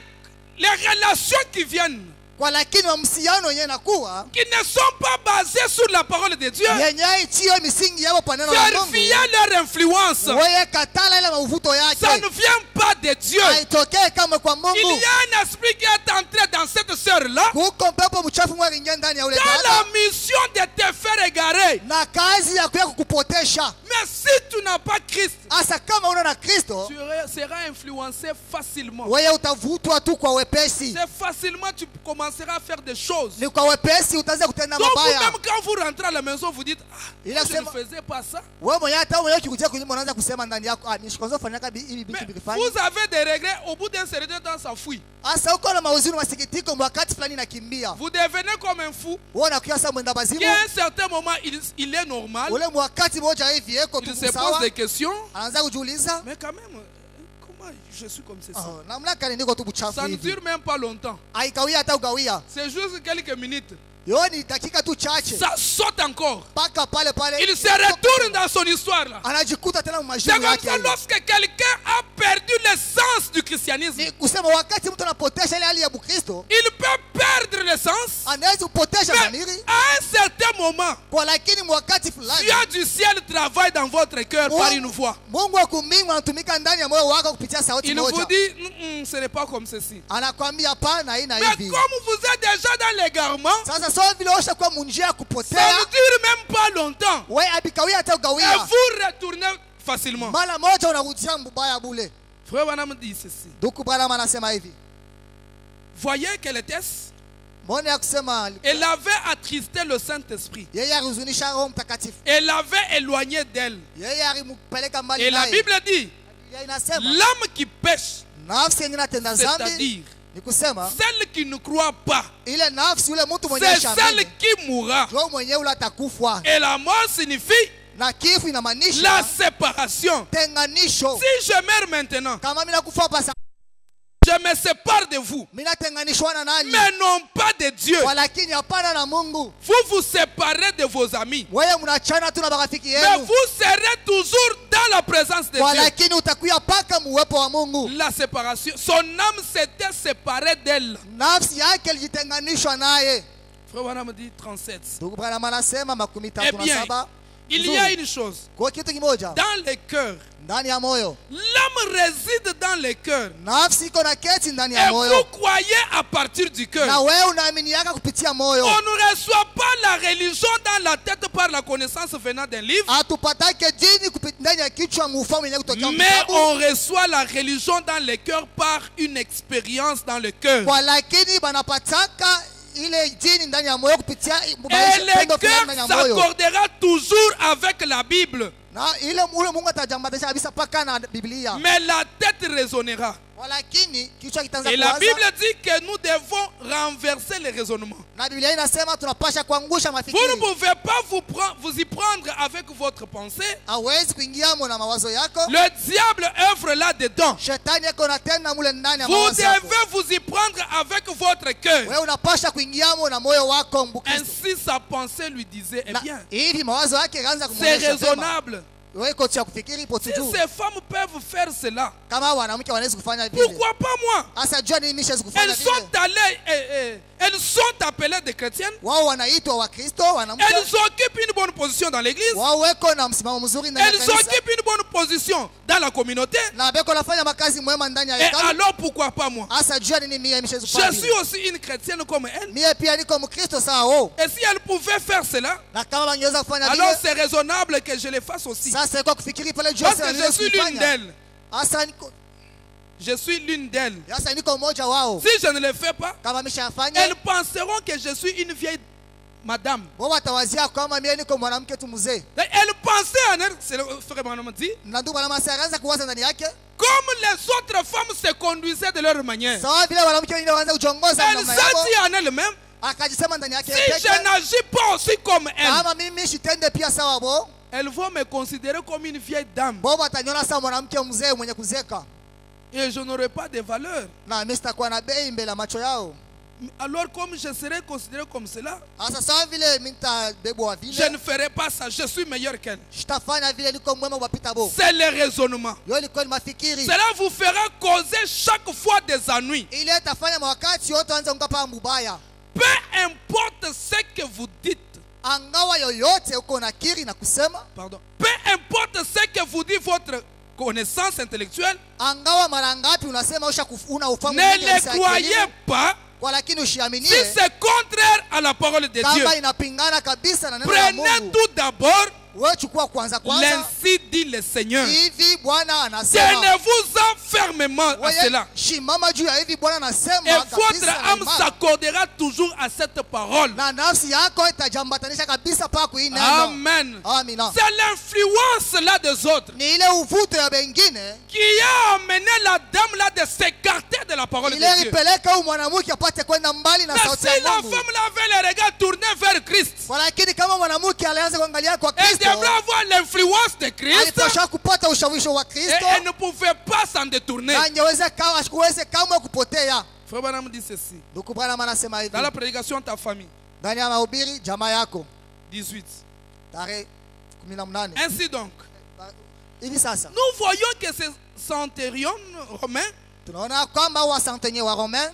les relations qui viennent, Kwa lakini mahusiano yenyewe nakuwa qui ne sont pas basées sur la parole de Dieu, yenyewe itio misingi yao kwa neno la Mungu, vérifiez leur influence. wewe katala ile mavuto Ça yake, ne vient pas de Dieu. haitokee kama kwa Il Mungu. y a un esprit qui est entré dans cette sœur-là, Kuko mpepo mchafu mwingia ndani ya ule dans dada la mission de te faire égarer. na kazi ya kuya kukupotesha. Mais si tu n'as pas Christ, Hasa kama una na Kristo, tu seras influencé facilement. wewe utavutwa tu kwa wepesi, C'est facilement tu commenceras à faire des choses. ni kwa wepesi utaanza kutenda Donc mabaya. vous-même quand vous rentrez à la maison, vous dites, ah, Il moi, a je fait- ne faisais pas ça. Wewe mwenyewe hata wewe ukikuja kunyumba unaanza kusema ndani yako, ah, nishikozo fanyaka hivi Mais vitu vikifanya. vous avez des regrets, au bout d'un certain temps, ça fuit. Asa uko na mauzuni masikitiko wakati fulani nakimbia. Vous devenez comme un fou. Uona kiasa mwenda bazimu. Et à un certain moment, il est normal. Ule wakati moja hivi yeko Il tu se pose sawa. des questions. Anaanza kujiuliza. Mais quand même, comment je suis comme ceci? Namna gani niko tu buchafu Ça ne hivi. dure même pas longtemps. Haikawia hata ugawia. C'est juste quelques minutes. Yoni dakika tu chache. Ça saute encore. Paka pale pale. Il se retourne dans son histoire là. Anajikuta tena C'est mmajibu comme yake. ça lorsque quelqu'un a perdu l'essence du christianisme. Ni kusema wakati mtu anapotesha ile hali ya Bukristo, Il peut perdre l'essence. anaweza kupotesha Mais dhamiri. à un certain moment, Kwa lakini wakati fulani Dieu du ciel travaille dans votre cœur par une voix. Mungu wa kumbingu anatumika ndani ya moyo wako kupitia sauti Il vous moja. dit, ce n'est pas comme ceci. Anakwambia hapana, hii na Mais hivi. comme vous êtes déjà dans l'égarement, Sasa sawa vile osha kwa munjia ya ça kupotea, ne dure même pas longtemps. wewe abikawia hata Et ugawia. vous retournez facilement. Mara moja unarudia mbaya bule. Frère Branham dit ceci. Ndugu Branham anasema hivi. Voyez quelle était-ce? Mbona ya kusema Elle avait attristé le Saint-Esprit. yeye alihuzunisha Roho Mtakatifu. Elle l'avait éloigné d'elle. Yeye alimpeleka mbali Et la naye. Bible dit, Biblia inasema l'âme qui pêche, nafsi yenye inatenda dhambi c'est-à-dire ni kusema celle qui ne croit pas, ile nafsi ule mtu mwenye c'est celle shamini qui mourra. ndio mwenyewe ule atakufa. Et la mort signifie Na kifo la inamaanisha séparation. tenganisho. Si je meurs maintenant, Kama mimi nakufa hapa sasa, je me sépare de vous, mimi natenganishwa na nani? mais non pas de Dieu. Walakini hapana na Mungu. Vous vous séparez de vos amis, Wewe mnachana tu na marafiki mais yenu. vous serez toujours dans la présence de Dieu. Walakini utakuya paka muwepo wa Mungu. La séparation, son âme s'était séparée d'elle. Nafsi yake ilijitenganishwa naye. Frère Branham dit 37. Ndugu Branham anasema Eh 37. il y a une chose. Kwa kitu kimoja Dans le cœur, ndani ya moyo, l'âme réside dans le cœur. nafsi iko na keti ndani Et ya vous moyo, croyez à partir du na cœur. wewe unaaminiaka kupitia moyo. On ne reçoit pas la religion dans la tête par la connaissance venant d'un livre, Hatupatake dini kupitia ndani ya kichwa mufamu yenyewe kutokea mais mtabu. on reçoit la religion dans le cœur par une expérience dans le cœur. Kwa lakini banapataka ile dini ndani ya moyo kupitia Et le cœur ndani ya moyo. s'accordera toujours avec la Bible, Na ile ule Mungu atajambatisha kabisa paka na Biblia. mais la tête raisonnera. Walakini kichwa kitaanza Et la Bible kuwaza. dit que nous devons renverser les raisonnements. Na Biblia inasema tunapasha kuangusha Vous ne mafikiri. pouvez pas vous y prendre avec votre pensée. Hawezi kuingiamo na mawazo yako. Le diable œuvre là-dedans. Shetani yako na tena mule ndani ya Vous mawazo yako. devez vous y prendre avec votre cœur. Wewe unapasha kuingiamo na moyo wako Mkristo. Ainsi sa pensée lui disait, eh Na bien, hivi mawazo yake yakaanza c'est kumwonyesha sema, raisonnable. wewe iko cha kufikiri ipo Si tu juu. ces femmes peuvent faire cela, Kama wanawake wanaweza kufanya vile. pourquoi pas moi? Asa jua nini mimi siwezi kufanya Elles vile. sont allées, elles sont appelées des chrétiennes. Wao wanaitwa Wakristo, wanamke. Elles occupent une bonne position dans l'église. Wao weko na msimamo mzuri ndani ya Elles kanisa. occupent une bonne position dans la communauté. Na beko nafanya makazi mwema ndani ya Et hekalu. alors pourquoi pas moi? Asa jua nini mimi siwezi Je kufanya suis vile. aussi une chrétienne comme elle. Mie pia niko Mkristo sawa wao. Et si elle pouvait faire cela, Na kama wangeweza kufanya alors vile, c'est raisonnable que je le fasse aussi. sasa iko kufikiri pale juu Parce sasa que je suis l'une d'elles. Asa niko Je suis l'une d'elles. sasa niko mmoja wao. Si je ne le fais pas, Kama mishafanya, elles penseront que je suis une vieille madame. wao watawazia kama mimi niko mwanamke tu mzee. Elles pensaient en elle, c'est le frère Branham dit, Na ndugu bwana masa anaanza kuwaza ndani yake. comme les autres femmes se conduisaient de leur manière. Sawa vile wanawake wengine wanaanza kujongoza Elle namna s'est yao. dit en elle-même, Akajisema ndani yake si je n'agis pas aussi comme elle, kama mimi shitende pia sawa bo. elles vont me considérer comme une vieille dame. Bo wataniona sawa mwanamke mzee mwenye kuzeka. Et je n'aurai pas de valeur. Na mimi sitakuwa na bei mbele ya macho yao. Alors comme je serai considéré comme cela, Asa sawa vile mimi nitabebwa je vile. ne ferai pas ça. Je suis meilleur qu'elle. Sitafanya vile niko mwema wapita bo. C'est le raisonnement. Yo ilikuwa ni mafikiri. Cela vous fera causer chaque fois des ennuis. Ile itafanya wakati wote anza ngapa mbaya. Peu importe ce que vous dites. Angawa yoyote uko na kiri na kusema. Pardon. Peu importe ce que vous dit votre connaissance intellectuelle. Angawa mara ngapi unasema una ufahamu Ne les croyez pas. Kwa lakini ushiaminie. Si c'est contraire à la parole de Dieu. Kama inapingana kabisa na neno la Prenez Mungu. tout d'abord wewe chukua kwanza kwanza. L'ainsi dit le Seigneur. Hivi Bwana anasema. Tenez-vous en fermement à cela. Shimama juu ya hivi Bwana anasema. Et votre âme s'accordera toujours à cette parole. Na nafsi yako itajambatanisha kabisa pa kuinena. Amen. Amina. C'est l'influence là des autres Ni ile uvuto ya bengine qui a amené la dame là de s'écarter de la parole de ile Dieu. ipeleka huyu mwanamke apate kwenda mbali na Mais sauti si ya la Mungu. femme là avait le regard tourné vers Christ, Lakini kama mwanamke alianza kuangalia kwa elle Kristo, devrait avoir l'influence de Christ alipaswa kupata ushawishi wa et Kristo elle ne pouvait pas s'en détourner. na angeweze kama kupotea. Frère Branham dit ceci. Ndugu Branham anasema hivi Dans la prédication de ta famille, ndani ya mahubiri jamaa yako 18. tarehe 18. Ainsi donc, Hivi sasa nous voyons que ces centurions romains, tunaona kwamba wasantenye wa Romain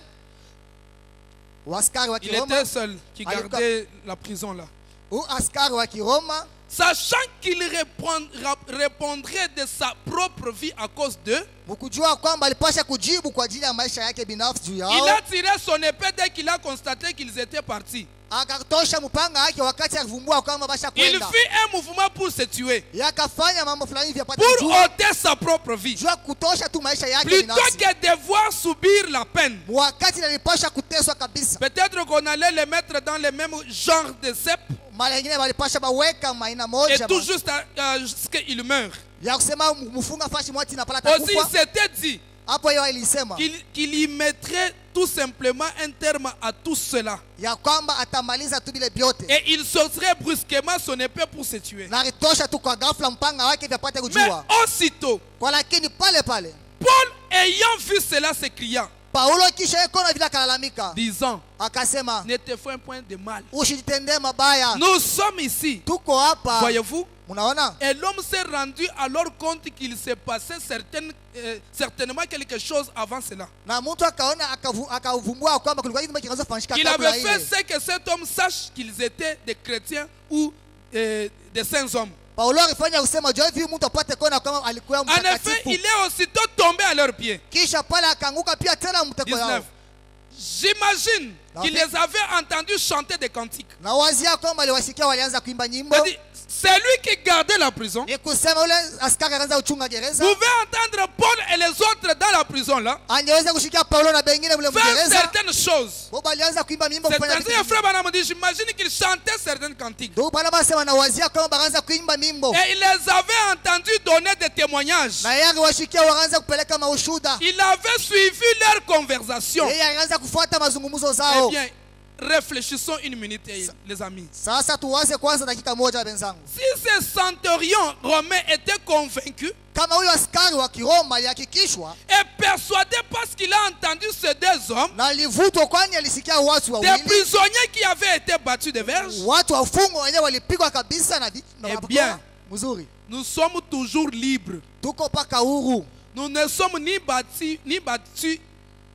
waskari wa il Kiroma était seul qui gardait la prison là. ou askari wa Kiroma, Sachant qu'il répondrait de sa propre vie à cause d'eux, mkujua kwamba alipasha kujibu kwa ajili ya maisha yake binafsi juu il yao. a tiré son épée dès qu'il a constaté qu'ils étaient partis. Akatosha mpanga wake wakati alivumbua kwamba basha Il kwenda. fit un mouvement pour se tuer, Yakafanya mambo fulani hivi apate pour kujua ôter sa propre vie, jua kutosha tu maisha yake plutôt binafsi. que devoir subir la peine. Wakati alipasha kuteswa kabisa. Peut-être qu'on allait les mettre dans le même genre de cep Mara nyingine walipasha baweka maina et moja tout juste jusqu'à qu'il meure. ya kusema mfunga fashi mwati na pala Aussi, il takufa. s'était dit Hapo yeye ilisema qu'il y mettrait tout simplement un terme à tout cela. ya kwamba atamaliza tu bile biote. Et il sortirait brusquement son épée pour se tuer. Na alitosha tu kwa ghafla mpanga wake ili apate Mais kujua. aussitôt, Kwa lakini pale pale Paul, ayant vu cela, s'écria, Paulo kisha yekona vile akalalamika. disant, Akasema ne te fais un point de mal. usitendee mabaya. Nous sommes ici, Tuko hapa. voyez-vous. Munaona? Et l'homme s'est rendu alors compte qu'il s'est passé certainement quelque chose avant cela. Na mtu akaona akavumbua kwamba kulikuwa hivi kikaanza kufanyika Il kabla avait fait ile. ce que cet homme sache qu'ils étaient des chrétiens ou des saints hommes. Paulo alifanya kusema jua hivi mtu apate kuona kama alikuwa En effet, mtakatifu. il est aussitôt tombé à leurs pieds. Kisha pale akaanguka pia tena mteko 19. yao. J'imagine qu'il les avait entendus chanter des cantiques. Na wazia kwamba aliwasikia walianza kuimba nyimbo. C'est lui qui gardait la prison. Ni kusema ule askari akaanza uchunga gereza. Pouvait entendre Paul et les autres dans la prison là Angeweza kushikia Paulo na bengine mle faire mgereza. certaines choses. Boba alianza kuimba nyimbo kufanya C'est-à-dire, vitu. frère Branham dit, j'imagine qu'il chantait certaines cantiques. Ndio bwana anasema na wazia kwamba bakaanza kuimba nyimbo. Et il les avait entendus donner des témoignages. Na yeye aliwashikia wakaanza kupeleka maushuda. Il avait suivi leur conversation. Yeye alianza kufuata mazungumzo Eh zao. bien, réfléchissons une minute, les amis. Sasa tuwaze kwanza dakika moja wenzangu. Si ces centurions romains étaient convaincus Kama huyo askari wa Kiroma alihakikishwa et persuadés parce qu'il a entendu ces deux hommes, na alivutwa kwani alisikia watu des wawili prisonniers qui avaient été battus de verge, watu wafungwa wenyewe walipigwa kabisa na Eh bien. mzuri. nous sommes toujours libres. Tuko paka huru. Nous ne sommes ni battus,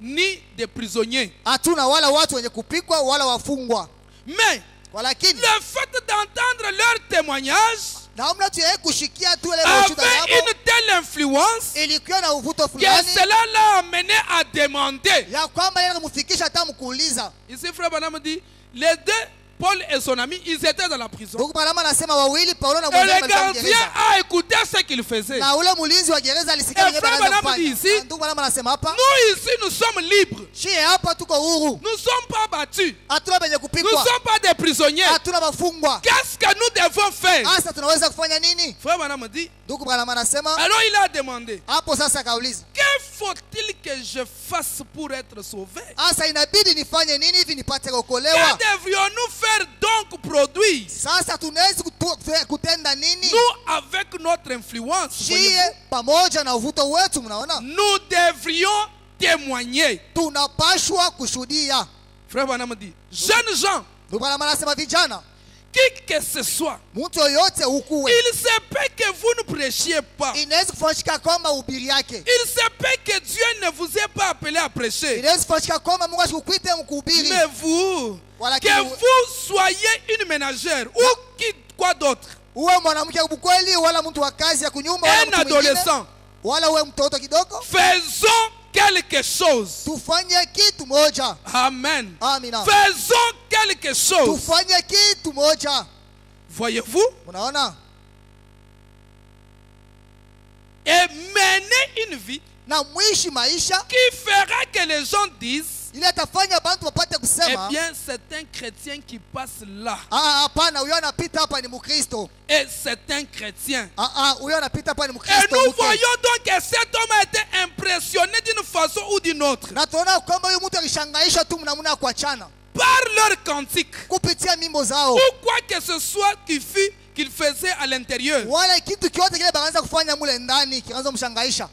ni des prisonniers. Hatuna wala watu wenye kupigwa wala wafungwa. Mais Walakini le fait d'entendre leur témoignage namna tu yeye kushikia tu ile ushuhuda avait yao une telle influence ilikuwa na uvuto que fulani cela l'a amené à demander. ya kwamba yeye kumfikisha hata mkuuliza. Ici, frère Branham dit, les deux, Paul et son ami, ils étaient dans la prison. Ndugu Balama anasema wawili Paulo na Et mwenzake le walikuwa gardien gereza. a écouté ce qu'il faisait. Na ule mlinzi wa gereza alisikia Eh, wenyewe frère anaanza Branham dit kufanya. ici, Ndugu Balama anasema hapa Nous ici, nous sommes libres. shie hapa tuko huru. Nous ne sommes pas battus. Hatuna benye Nous ne kupigwa. sommes pas des prisonniers. Hatuna mafungwa. Qu'est-ce que nous devons faire? Sasa tunaweza kufanya nini? Frère Branham dit, Ndugu Balama anasema alors il a demandé, hapo sasa akauliza. que faut-il que je fasse pour être sauvé? Sasa inabidi nifanye nini hivi nipate Que kuokolewa? devrions-nous faire donc produire? Sasa tunaweza kutenda nini? Nous, avec notre influence, Shie pamoja na uvuto wetu mnaona? nous devrions témoigner. Tunapashwa kushuhudia. Frère Branham dit, jeunes gens, Ndugu Balama anasema vijana, qui que ce soit, mtu yoyote ukuwe. il se peut que vous ne prêchiez pas. Inaweza kufanyika kwamba ubiri yake. Il se peut que Dieu ne vous ait pas appelé à prêcher. Inaweza kufanyika kwamba Mungu asikuite mkuhubiri. Mais vous, Voilà que vous soyez une ménagère ou quoi d'autre, uwe mwanamke mkweli wala mtu wa kazi ya kunyumba wala un mtu mwingine adolescent, wala uwe mtoto kidogo, faisons quelque chose. tufanye kitu moja. Amen. Amina. Faisons quelque chose. Tufanye kitu moja. Voyez-vous, Unaona? et mener une vie na muishi maisha qui fera que les gens disent, ili atafanya bantu wapate eh kusema bien, c'est un chrétien qui passe là. hapana, huyo anapita hapa ni Mkristo. Et c'est un chrétien. Huyo anapita hapa ni Et Mkristo. nous voyons donc que cet homme a été impressionné d'une façon ou d'une autre Na tunaona kwamba huyu mtu alishangaisha tu namna ya kuachana par leur cantique kupitia mimbo zao, ou quoi que ce soit qu'il faisait à l'intérieur, wala kitu kyote kile bakaanza kufanya mule ndani kikaanza kumshangaisha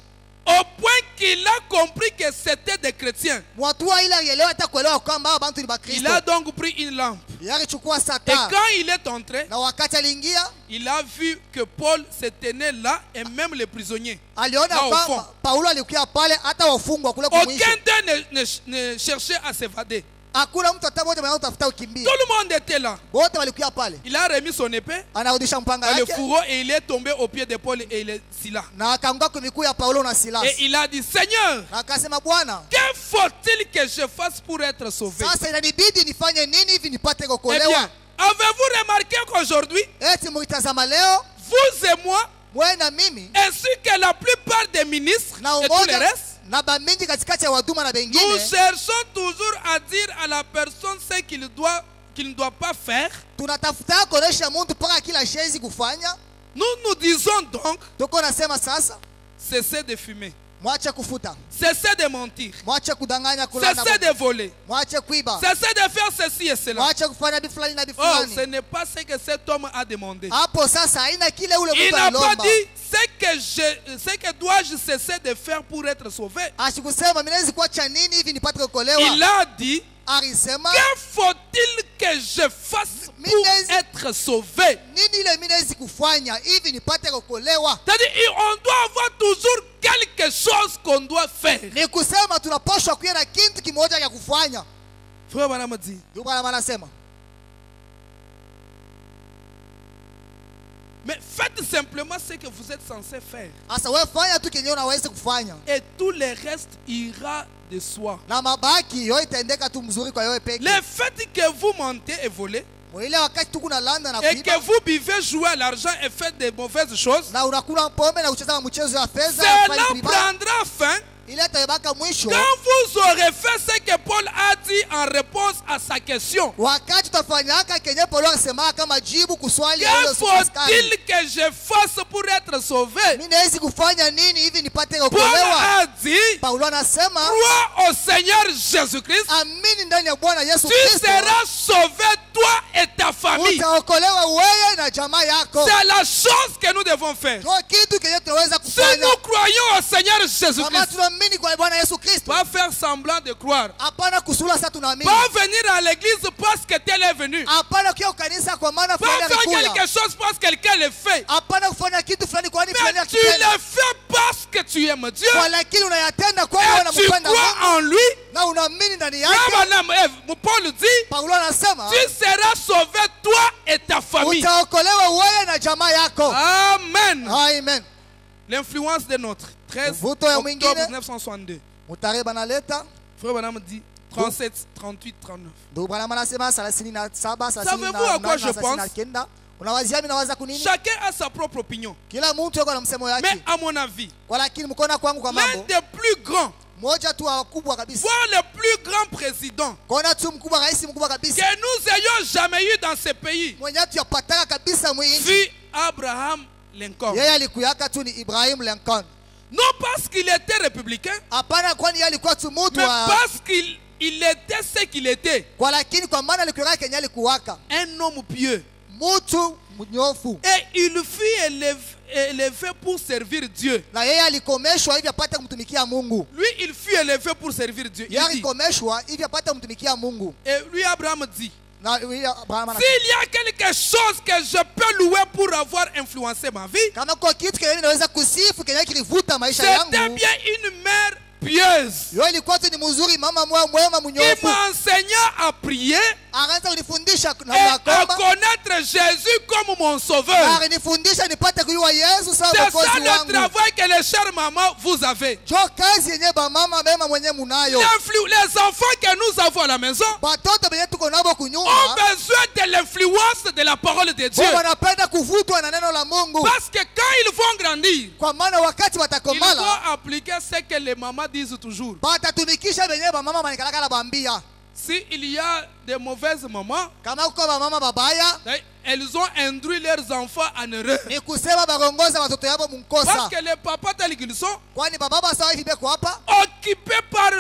au point qu'il a compris que c'était des chrétiens. watu wa ile alielewa hata kuelewa kwamba hao bantu ni Il a Bakristo. donc pris une lampe. Yalichukua Et sata quand il est entré, na wakati aliingia il a vu que Paul se tenait là et même les prisonniers. aliona Là au fond. kwamba Paulo alikuwa pale, hata wafungwa kule kumwisho. Aucun d'eux ne cherchait à s'évader. Hakuna mtu hata mmoja mwenye utafuta ukimbia. Tout le monde était là. Wote walikuwa pale. Il a remis son épée Anarudisha mpanga dans le yake fourreau et il est tombé au pied de Paul et Silas. na akaanguka kwa miguu ya Paulo na Silas. Et il a dit, Seigneur, Na akasema, Bwana, que faut-il que je fasse pour être sauvé? sasa inanibidi nifanye nini hivi nipate Eh bien, kuokolewa? avez-vous remarqué qu'aujourd'hui, Eti mkitazama leo vous et moi, wewe na mimi ainsi que la plupart des ministres na et tous les umoja restes, na bamingi katikati ya waduma na nous bengine cherchons toujours à dire à la personne ce qu'il ne doit pas faire. tunatafuta kuonesha mtu mpaka kila shezi kufanya. Nous disons donc, Tuko nasema sasa, cessez de fumer, mwache kufuta, cessez de mentir, mwache kudanganya, kulana, cessez de voler, mwache kuiba, cessez de faire ceci et cela. mwache kufanya bifulani na Oh, bifulani. ce n'est pas ce que cet homme a demandé. Hapo sasa haina kile ule Il mtu n'a pas alomba. dit ce que dois-je cesser de faire pour être sauvé. Asikusema mimi naweza kuacha nini hivi nipate kuokolewa. Il a dit, Alisema que faut-il que je fasse pour être sauvé? nini ile mimi naweza kufanya hivi nipate kuokolewa. C'est-à-dire, on doit avoir toujours quelque chose qu'on doit faire. Ni kusema tunapaswa kuwa na kitu kimoja cha kufanya. Frère Branham dit, Ndio Bwana anasema. mais faites simplement ce que vous êtes censé faire. Asa wewe fanya tu kenye unaweza kufanya. Et tout le reste ira de soi. Na mabaki yote itaendeka tu mzuri kwa wewe peke. Le fait que vous mentez et volez, Ile wakati tu kuna landa na et kuiba que vous buvez, jouez à l'argent et faites de mauvaises choses, na unakula pombe na kucheza mchezo ya fedha cela fanya vibaya, prendra fin ile itabaka mwisho quand vous aurez fait ce que Paul a dit en réponse à sa question. wakati utafanyaka kenye Paulo alisema kama jibu kuswali ya Que yule Pascal. faut-il que je fasse pour être sauvé? Mimi naweza kufanya nini hivi nipate Paul kuokolewa? a dit, Paulo anasema crois au Seigneur Jésus-Christ, amini ndani ya Bwana Yesu tu Kristo, seras sauvé, toi et ta famille. utaokolewa wewe na jamaa yako. C'est la chose que nous devons faire. Ndio kitu kenye tunaweza Si kufanya. nous croyons au Seigneur Kama Jésus-Christ, tunaamini kwa Bwana Yesu Kristo, pas faire semblant de croire, hapana kusula sasa tunaamini. pas venir à l'église parce que tel est venu, Hapana kwa kanisa kwa maana pas fulani faire alikuja. quelque chose parce que quelqu'un le fait, Hapana kufanya kitu fulani kwa nini fulani mais tu akitenda. le fais parce que tu aimes Dieu Kwa lakini unayatenda kwa wewe et tu unampenda crois Mungu en lui. na unaamini ndani Comme yake. Paul dit, Paulo anasema tu seras sauvé, toi et ta famille. utaokolewa wewe na jamaa yako. Amen. Amen. L'influence de notre 13 Mvuto ya octobre mwingine. 1962. Mutare banaleta Frère Branham dit 37, 38, 39. ndio Bwana anasema 37 Savez-vous à quoi je pense? 39. Unawazia mimi nawaza kunini? Chacun a sa propre opinion. Kila mtu yuko na msemo Mais yake. à mon avis, Kwa lakini mkona kwangu kwa l'un mambo des plus grands, moja tu wakubwa kabisa. voire le plus grand président Kona tu mkubwa, rais mkubwa kabisa. que nous ayons jamais eu dans ce pays Mwenye tu yapataka kabisa mwingi. fut Abraham Lincoln. Yeye alikuyaka tu ni Ibrahim Lincoln. Non parce qu'il était républicain, Hapana kwani yeye alikuwa tu mtu mais wa parce qu'il était ce qu'il était. kwa lakini kwa maana alikuyaka Kenya alikuwaka. Un homme pieux. Mtu mnyofu. Et il fut élevé pour servir Dieu. Na yeye alikomeshwa hivi apate kumtumikia Mungu. Lui, il fut élevé pour servir Dieu. Yeye Il dit, alikomeshwa hivi apate kumtumikia Mungu. et lui, Abraham dit, Na Abraham anasema s'il y a quelque chose que je peux louer pour avoir influencé ma vie, kama kwa kitu kile ninaweza kusifu Kenya kilivuta maisha c'était yangu bien une mère pieuse. Yo ilikuwa tu ni mzuri, mama mwema Il mnyofu. m'a enseigné à prier Akaanza kunifundisha et na à makomba. connaître Jésus comme mon sauveur. Na alinifundisha nipate kujua Yesu sawa C'est ça mwokozi le wangu. travail que les chères mamans vous avez. Jo kazi yenye ba mama mema mwenye munayo. Les enfants que nous avons à la maison Batoto benye tuko nabo ont kunyumba. besoin de l'influence de la parole de Dieu. Wao wanapenda kuvutwa na neno la Mungu. Parce que quand ils vont grandir, Kwa maana wakati ils watakomala vont appliquer ce que les mamans disent toujours. batatumikisha benye ba mama banikalaka bambia. S'il y a des mauvaises mamans, Kama kuko ba mama babaya, elles ont induit leurs enfants en erreur. ni kusema barongoza watoto yabo Parce munkosa. que les papas tels qu'ils sont, Kwani bababa sawa hivi beko hapa? occupés par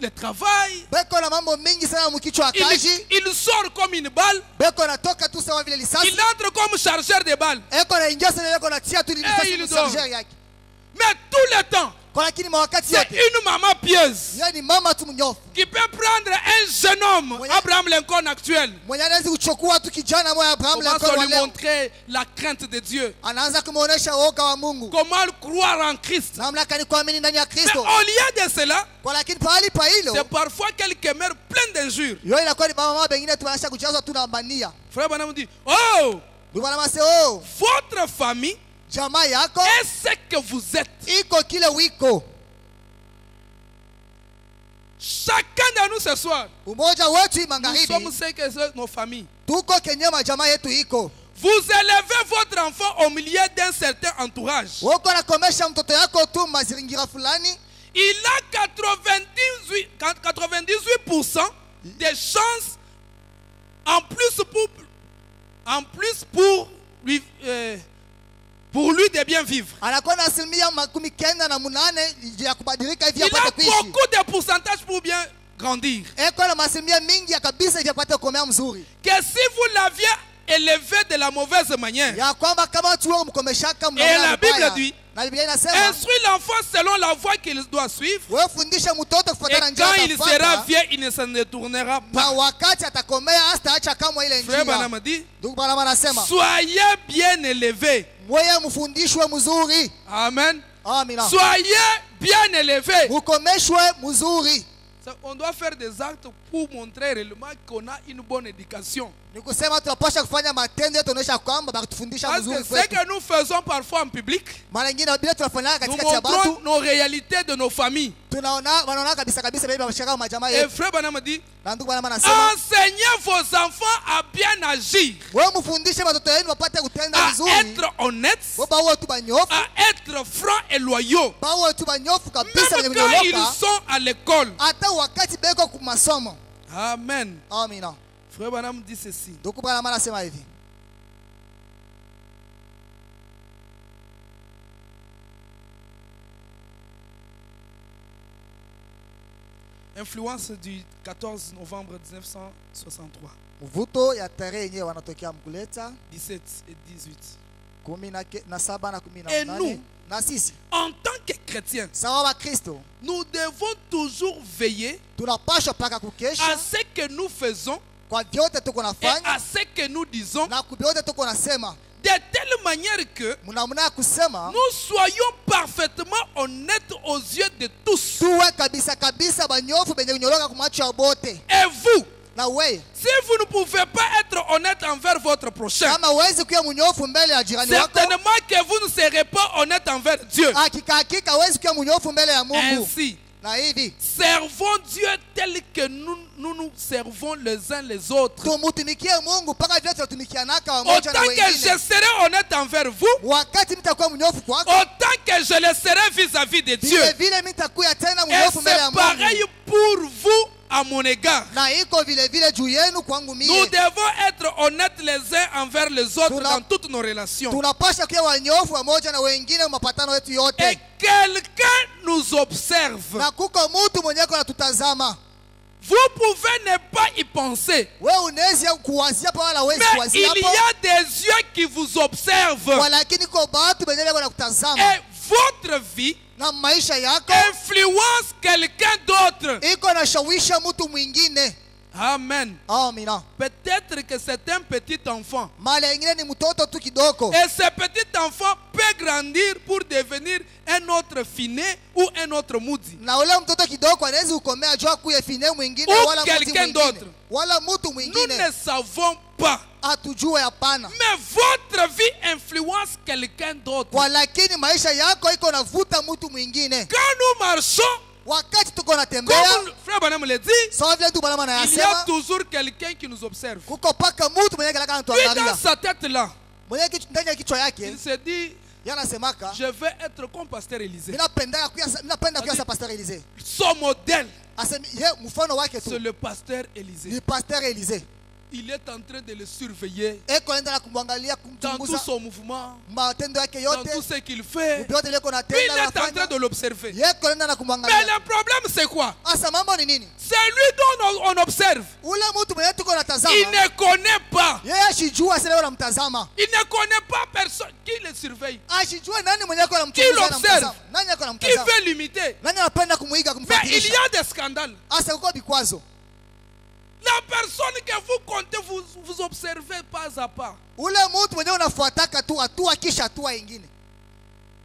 le travail, Beko na mambo mingi sana mukichwa kaji. ils sortent comme une balle, Beko natoka tu sawa vile lisasi. ils entrent comme chargeurs de balles. Eko na ingia sana eko na tia tu lisasi il msarger yake. Mais tout le temps, Kwa lakini mawakati c'est yote. une maman pieuse Yeye ni mama tu mnyofu. qui peut prendre un jeune homme, Abraham Lincoln actuel, Mwenye anaweza kuchukua tu kijana moja Abraham commence Lincoln à wa lui leo. montrer la crainte de Dieu. Anaanza kumuonesha woga wa Mungu. Comment croire en Christ. Namna gani kuamini ndani ya Mais Kristo. au lieu de cela, Kwa lakini pahali pa hilo, c'est parfois quelques mères pleines d'injures. yo inakuwa ni mama bengine tunaanza kujazwa tu na bania. Frère Branham dit, oh, Ndio bwana mase oh, votre famille jamaa yako est ce que vous êtes. iko kile wiko. Chacun de nous ce soir, Umoja wetu nous magharibi sommes ce que c'est nos familles. tuko kenye majamaa yetu iko. Vous élevez votre enfant au milieu d'un certain entourage. Woko nakomesha mtoto yako tu mazingira fulani. Il a 98% de chances en plus pour lui de bien vivre. Anakuwa na asilimia 98 ya kubadilika hivi Il a apate kuishi. beaucoup de pourcentage pour bien grandir. Eko na asilimia mingi ya kabisa hivi apate kukomea mzuri. Que si vous l'aviez élevé de la mauvaise manière, Ya kwamba kama tu wewe mkomeshaka et la Bible dit, na Biblia inasema instruis l'enfant selon la voie qu'il doit suivre, wewe fundisha mtoto et kufuatana njia quand il atafuata, sera vieux, il ne s'en détournera na pas. wakati atakomea hastaacha kama ile Frère njia. Branham dit, Ndugu Branham anasema soyez bien élevés. wewe mfundishwe mzuri. Amen. Amina. Soyez bien élevés. Mkomeshwe mzuri. On doit faire des actes pour montrer réellement qu'on a une bonne éducation. Ni kusema tunapaswa kufanya matendo yetu tunaonyesha kwamba bakatufundisha Parce que mzuri ce kwetu. que nous faisons parfois en public, Mara nyingine bila tunafanya nous katikati ya montrons watu, nos réalités de nos familles. wanaona kabisa kabisa bibi wameshaka majamaa Et yetu. Frère Branham dit, Na ndugu Branham anasema enseignez vos enfants à bien agir, wewe mfundishe watoto wenu wapate kutenda à vizuri. être honnêtes, Wewe bawe tu banyofu, à être francs et loyaux, bawe tu banyofu kabisa même wenye quand ils kunyoloka, sont à l'école. hata wakati beko kwa masomo. Amen. Amina. Frère Branham dit ceci. Ndugu Branham anasema hivi. Influence du 14 novembre 1963, Mvuto ya tarehe yenyewe wanatokea mkuleta 17 et 18. 17 na Et nous, 18. Na sisi en tant que chrétiens, sawa wa Kristo nous devons toujours veiller tunapaswa paka à kukesha ce que nous faisons kwa vyote tuko et nafanya à ce que nous disons, na kwa vyote tuko nasema, de telle manière que mnamna ya kusema nous soyons parfaitement honnêtes aux yeux de tous. tuwe kabisa kabisa banyofu benye kunyoloka kwa macho ya bote. Et vous, Na wewe si vous ne pouvez pas être honnête envers votre prochain, kama uwezi kuwa mnyofu mbele ya jirani wako, certainement que vous ne serez pas honnête envers Dieu. hakika uwezi kuwa mnyofu mbele ya Mungu. Ainsi, Na hivi servons Dieu tel que nous servons les uns les autres. tumutumikie Mungu paka vyote tunatumikianaka wamoja na Autant que je wengine. serai honnête envers vous, Wakati mtakuwa mnyofu kwako, autant que je le serai vis-à-vis de Dieu. vile vile mtakuwa tena Et mnyofu mbele ya c'est pareil Mungu. pour vous à mon égard. Na iko vile vile juu yenu kwangu Nous mie. devons être honnêtes les uns envers les autres Tuna- dans toutes nos relations. Tunapasha kuwa wanyofu wamoja na wengine mapatano yetu Et yote. quelqu'un nous observe. Na kuko mtu mwenye kwa natutazama. Vous pouvez ne pas y penser, Wewe unaweza kuwazia pa wala huwezi mais kuwazia il y hapo. a des yeux qui vous observent. Walakini kwa watu wenye kwa nakutazama. Et votre vie Na maisha yako influence quelqu'un d'autre. iko na shawisha mtu mwingine. Amen. Amina. Peut-être que c'est un petit enfant. Mali ingine ni mtoto tu kidogo. Et ce petit enfant peut grandir pour devenir un autre Finé ou un autre Moudi. Na ule mtoto kidogo anaweza kukomea jua kuye Finé mwingine Ou wala mtu quelqu'un mwingine. d'autre. Wala mtu Nous mwingine. ne savons pas. Hatujue hapana. Mais votre vie influence quelqu'un d'autre. Kwa lakini maisha yako iko navuta mtu mwingine. Quand nous marchons, Wakati tuko natembea, comme frère Branham le dit, sawa vile tu Branham il y a anayasema, toujours quelqu'un qui nous observe. kuko paka mtu mwenye kalaka Lui dans anatuangalia. sa tête là, Mwenye ndani ya kichwa il yake, se dit, yanasemaka, je vais être comme Pasteur Élisée. ninapenda kuya sa Pasteur Élisée. Son modèle, Asemi ye mfano wake c'est tu le Pasteur Élisée. ni Pasteur Élisée. Il est en train de le surveiller Eko anaenda na kumwangalia dans tout kumchunguza son mouvement, matendo yake dans yote, tout ce qu'il fait. yote ile kona Lui, il tenda est en train anafanya. de l'observer. Yeko anaenda na Mais kumwangalia. le problème, c'est quoi? Asa mambo ni nini? C'est lui dont on observe. Ule mtu mwenye tuko Il natazama, ne connaît pas. yeye ashijua sasa leo namtazama. Il ne connaît pas personne qui le surveille, Ashijua nani mwenye ako Qui anamchunguza na l'observe? mtazama. Nani ako qui anamtazama? veut l'imiter. Nani anapenda kumuiga Mais il y kumfuatilia? a des scandales. Asa kuko bikwazo. La personne que vous comptez, vous observez pas à pas. Ule mtu mwenye unafuataka tu hatua kisha hatua ingine.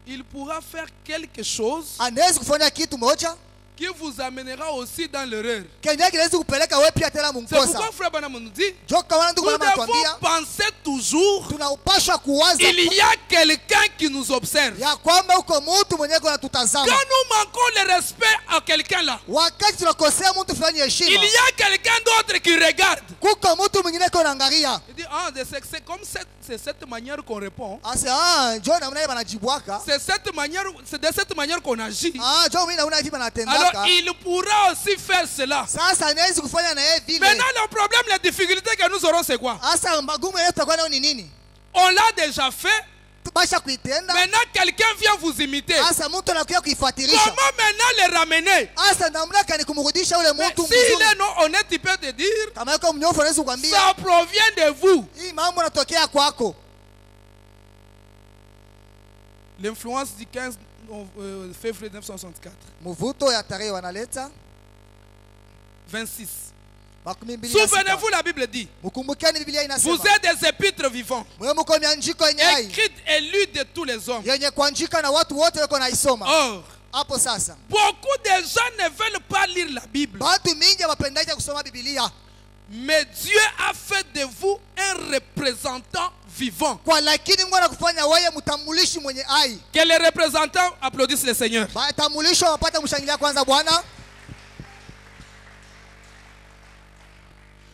Il pourra faire quelque chose Anaweza kufanya kitu moja qui vous amènera aussi dans l'erreur. kenye kinaweza kupeleka wewe pia tena C'est pourquoi mumkosa. frère Branham nous dit, Joka wana ndugu nous kama anatuambia, devons penser toujours tunaupashwa kuwaza il y a quelqu'un qui nous observe. ya kwamba uko mtu mwenye Quand anatutazama. nous manquons le respect à quelqu'un là, Wakati tunakosea mtu fulani il heshima, y a quelqu'un d'autre qui regarde. kuko mtu mwingine ko naangalia. Il dit, ah, c'est comme c'est cette manière qu'on répond. Asa njoo namna hiyo banajibwaka. C'est de cette manière qu'on agit. Njoo mimi naona hivi Alors banatendaka. il pourra aussi faire cela. Sasa anaweza kufanya na yeye vile. Maintenant le problème, la difficulté que nous aurons, c'est quoi? Asa magumu yetu tutakuwa nayo ni nini? On l'a déjà fait. Basha kuitenda. Maintenant quelqu'un vient vous imiter. Asa mtu anakuja kuifuatilisha. Comment maintenant le ramener? Asa namna gani kumrudisha ule Mais mtu s'il est mzuri? non honnête, il peut te dire, Kama yuko mnyofu anaweza kukwambia ça provient de vous. hii mambo yanatokea kwako. L'influence du 15 février 1964. Mvuto ya tarehe wanaleta 26. makumi mbili na sita. Souvenez-vous, la Bible dit, Mkumbukeni Biblia vous inasema êtes des épîtres vivants, mwe mko mianjiko yenye hai écrites et lues de tous les hommes. yenye kuandika na watu wote wako naisoma. Or, Hapo sasa beaucoup de gens ne veulent pas lire la Bible. watu mingi wapendaje kusoma Biblia. Mais Dieu a fait de vous un représentant vivant. Kwa lakini Mungu anakufanya wewe mtambulishi mwenye hai. Que les représentants applaudissent le Seigneur. Tambulisho wapata mshangilia kwanza Bwana.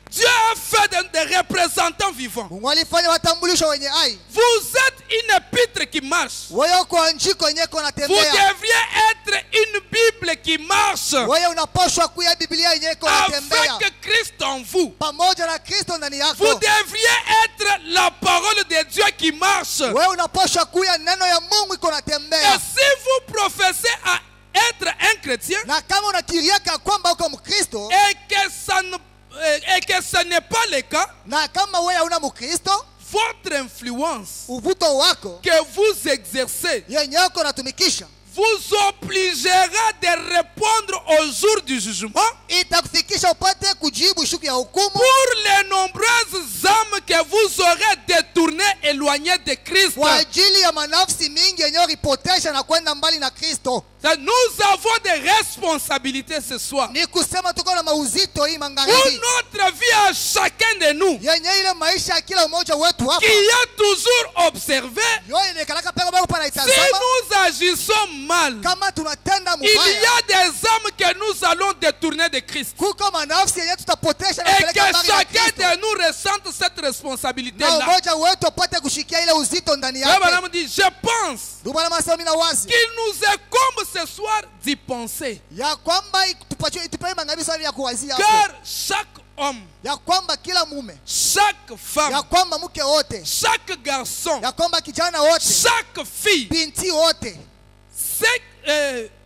Dieu a fait des représentants vivants. Mungu alifanya watambulisho wenye hai. Vous êtes une épître qui marche. Wewe uko andiko yenye iko Vous natembea. devriez être une Bible qui marche. Wewe unapaswa kuya Biblia yenye iko natembea. Avec Christ en vous. Pamoja na Kristo ndani Vous yako. devriez être la parole de Dieu qui marche. Wewe unapaswa kuya neno ya Mungu iko Et natembea. si vous professez à être un chrétien Na kama unakiriaka kwamba uko Mkristo et que ce n'est pas le cas, na kama wewe hauna Mkristo, votre influence uvuto wako que vous exercez yenye uko natumikisha vous obligera de répondre au jour du jugement itakufikisha upate kujibu siku ya hukumu pour les nombreuses âmes que vous aurez détournées, éloignées de Christ. kwa ajili ya manafsi mingi yenye ripotesha na kwenda mbali na Kristo. Nous avons des responsabilités ce soir. Ni kusema tuko na mauzito hii Pour magharibi notre vie à chacun de nous yenye ile maisha ya kila mmoja wetu hapa qui a toujours observé, yo ile kalaka peka bako pana si itazama nous agissons mal, kama tunatenda il y mubaya a des âmes que nous allons détourner de Christ. kuko manafsi yenye tutapotesha na Et que kupeleka mbali na chacun Kristo. de nous ressente cette Na responsabilité-là. umoja wetu upate kushikia ile uzito ndani Le yake. bonhomme dit, je pense Ndio Bwana anasema mimi na wazi qu'il nous incombe ce soir d'y penser. ya kwamba tupewe magharibi sana ya kuwazia hapo. Car chaque homme, Ya kwamba kila mume, chaque ya femme, kwamba mke wote, chaque garçon, ya kwamba kijana wote, chaque fille, binti wote,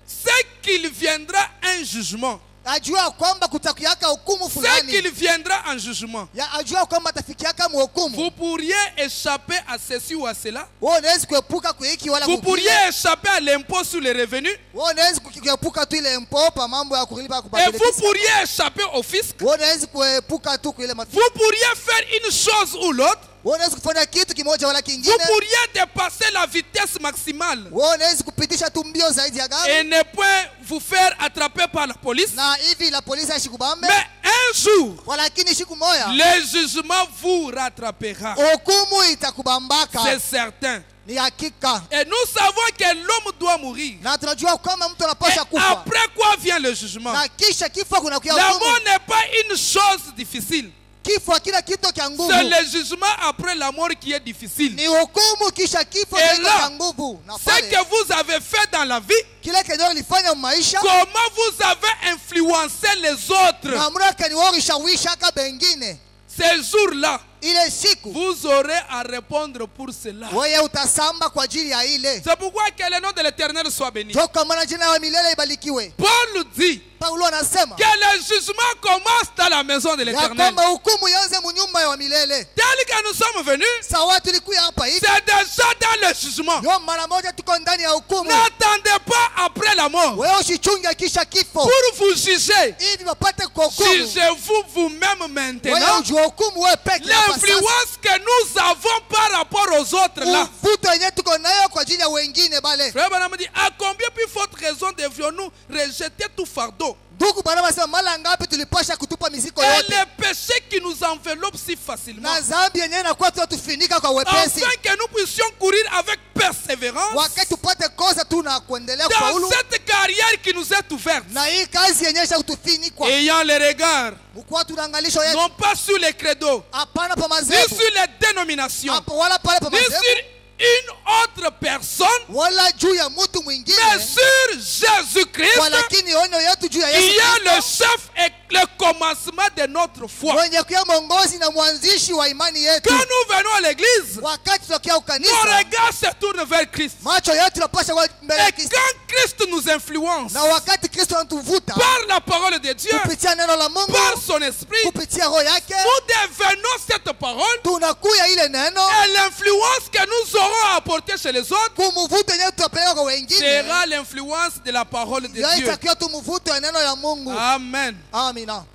c'est qu'il viendra un jugement. ajua kwamba kutakuwaka hukumu C'est fulani, qu'il viendra en jugement. ajua kwamba atafikiaka mhukumu. Vous pourriez échapper à ceci ou à cela. Wewe unaweza kuepuka kuiki wala Vous kukile. pourriez échapper à l'impôt sur les revenus. Wewe unaweza kuepuka tu ile mpopa mambo ya kulipa Et kubadilika. vous pourriez échapper au fisc. Wewe unaweza kuepuka tu ile mafi. Vous pourriez faire une chose ou l'autre. Wewe unaweza kufanya kitu kimoja wala Vous kingine. pourriez dépasser la vitesse maximale Wewe unaweza kupitisha tu mbio zaidi ya et gari ne point vous faire attraper par la police. na hivi la polisi ashikubambe. Mais un jour, Walakini siku moja le jugement vous rattrapera. hukumu itakubambaka. C'est certain. Ni hakika. Et nous savons que l'homme doit mourir. Na tunajua kama mtu Et anapaswa kufa. après quoi vient le jugement? Na kisha kifo kuna kuya La hukumu. mort n'est pas une chose difficile. Kifo kila kitu kia C'est nguvu. le jugement après la mort qui est difficile. Ni hukumu kisha kifo Et ndio là, kia nguvu. Na Ce pale que vous avez fait dans la vie, kile kenyo ulifanya maisha comment vous avez influencé les autres, namna kani wewe ushawisha ka bengine. ces jours-là, Ile siku vous aurez à répondre pour cela. wewe utasamba kwa ajili ya ile. C'est pourquoi que le nom de l'Éternel soit béni. Toka maana jina la milele ibarikiwe. Paul dit Paulo anasema que le jugement commence dans la maison de ya l'Éternel. kwamba hukumu ianze munyumba ya milele. Tel que nous sommes venus, Sawa tulikuya hapa hivi. c'est déjà dans le jugement. Ndio mara moja tuko ndani ya hukumu. N'attendez pas après la mort Wewe usichunge kisha kifo. pour vous juger. Hivi wapate kuhukumu. Jugez-vous vous-même Wewe maintenant. ujue hukumu wewe peke yako sasa. L'influence que nous avons par rapport aux autres là. Uvuto yenyewe tuko nayo kwa ajili ya wengine bale. Frère Branham dit, à combien plus forte raison devrions-nous rejeter tout fardeau Ndugu bana wasema mara ngapi tulipasha kutupa miziko et yote. les péchés qui nous enveloppent si facilement, Na dhambi yenyewe inakuwa tutufinika kwa wepesi. afin que nous puissions courir avec persévérance Wakati tupate kosa tu na kuendelea dans kufaulu. cette carrière qui nous est ouverte, Na hii kazi yenyewe sha kutufinikwa. ayant le regard Mkuu tunaangalisho yetu. non pas sur les credos, Hapana pa ni madhehebu. sur les dénominations, Hapo wala pale pa ni sur madhehebu. une autre personne, Wala juu ya mtu mwingine. mais sur Jésus-Christ, Walakini onyo yetu juu ya qui Yesu est le Kristo. chef et le commencement de notre foi. Mwenye kuwa mwongozi na mwanzishi wa imani yetu. Quand nous venons à l'église, Wakati tunakia nos ukanisa. regards se tournent vers Christ. Macho yetu tunapasha kwa mbele ya Et Kristo. quand Christ nous influence Na wakati Kristo anatuvuta par la parole de Dieu, kupitia neno la Mungu, par son esprit, kupitia roho yake, nous devenons cette parole tunakuya ile neno et l'influence que nous aurons à apporter chez les autres kumvuto yenyewe tutapeleka kwa wengine. sera l'influence de la parole de Yeye Dieu. itakiwa tumvuto ya neno la Mungu. Amen. Amina.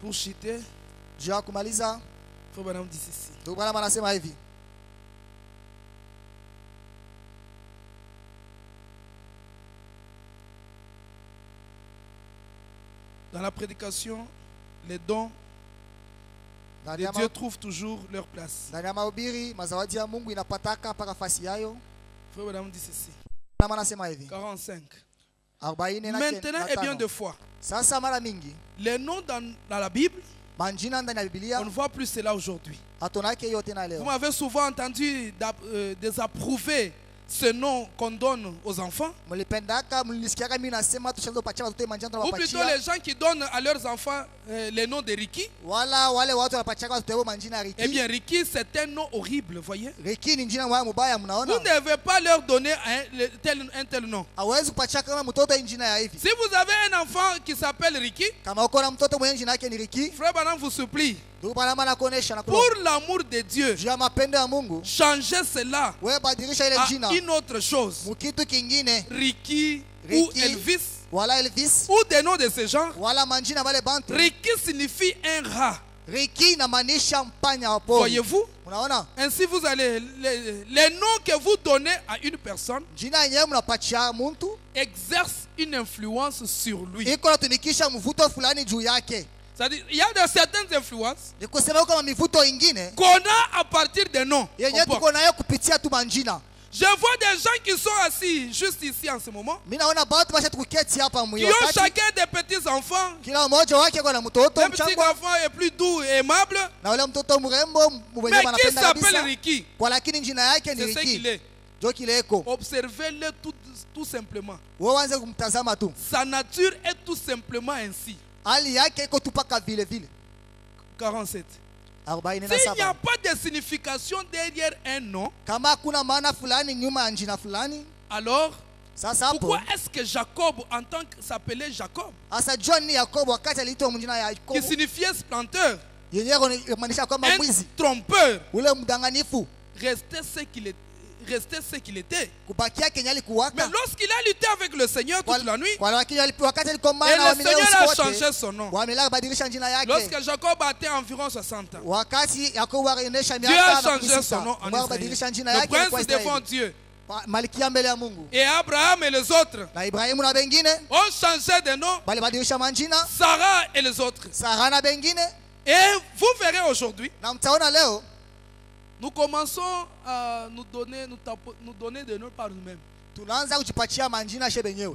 Pour citer, Juu ya kumaliza, Frère Branham dit ceci. ndugu bwana anasema hivi. Dans la prédication, les dons Ndani de ya Dieu trouvent toujours leur place. ndani ya mahubiri mazawadi ya Mungu inapataka mpaka fasi yayo. Frère Branham dit ceci. Kama anasema hivi. 45. 40 na Maintenant et bien de fois, Sasa mara mingi les noms dans la Bible, manjina ndani ya Biblia on ne voit plus cela aujourd'hui. hatonake yote na Vous leo. m'avez souvent entendu désapprouver ce nom qu'on donne aux enfants. Mlipendaka mlisikiaka mimi nasema tushaanza kupatia watoto manjina Ou plutôt tunawapatia. les gens qui donnent à leurs enfants les noms de Ricky. Wala wale watu wanapatia watoto manjina ya Eh Riki. bien, Ricky, c'est un nom horrible, voyez. Riki ni jina mbaya mubaya Vous mnaona. ne devez pas leur donner un tel nom. Hawezi kupatia kama mtoto jina ya hivi. Si vous avez un enfant qui s'appelle Ricky, Kama uko na mtoto mwenye jina yake ni Riki, Frère Branham vous supplie, ndugu bwana maana kuonesha na pour l'amour de Dieu, juu ya mapendo ya Mungu, changez cela wewe badilisha ile à jina une autre chose. mukitu kingine, Ricky ou Ricky, Elvis wala Elvis, ou des noms de ce genre. wala manjina wale bantu. Ricky signifie un rat. Riki inamaanisha mpanya wa pori. Voyez-vous? Unaona? Ainsi, vous allez, les noms que vous donnez à une personne Jina yenyewe mnapatia mtu exercent une influence sur lui. iko natumikisha mvuto fulani juu yake. C'est-à-dire, il y a de certaines influences Ni kusema kama mivuto ingine qu'on a à partir des noms. yenyewe qu'on porte. tuko nayo kupitia tu manjina. Je vois des gens qui sont assis juste ici en ce moment, Mimi naona batu basha tukuketi hapa qui mwiyo ont kati. chacun des petits-enfants. Kila mmoja wake kwa na mtoto Le petit mchangwa enfant est plus doux et aimable, na ule mtoto mrembo mwenye mais qui anapenda s'appelle kabisa. Ricky. Kwa lakini jina yake ni C'est ce qu'il Riki. est. Jo kile eko. Observez-le tout simplement. Wewe anze kumtazama tu. Sa nature est tout simplement ainsi. Hali yake iko tu paka vile vile. 47. 47. S'il n'y a pas de signification derrière un nom, Kama kuna maana fulani nyuma ya jina fulani, alors Sasa hapo Pourquoi est-ce que Jacob, en tant que s'appelait Jacob, asa John ni Yakobo wakati aliitwa mjina ya qui Yakobo signifiait splendour, yenyewe inamaanisha kwamba un mwizi trompeur, ule mdanganifu restait ce qu'il était. kubakia Kenya Mais alikuwaka lorsqu'il a lutté avec le Seigneur toute la nuit, kwa wakati et alikombana na le wamilele Seigneur a wote changé son nom. wamilele badilisha jina yake Lorsque Jacob était environ 60 ans, wakati Yakobo alionyesha Dieu a miaka changé son nom en Mungu badilisha Israël. jina Le yake kwa prince devant Israeli Dieu. Malkia mbele ya Mungu Et Abraham et les autres na Ibrahimu na bengine ont changé de nom, bali badilisha manjina Sarah et les autres. Sara na bengine Et vous verrez aujourd'hui, na mtaona leo nous commençons à nous donner des noms par nous-mêmes. tunaanza kujipatia manjina she benyewe.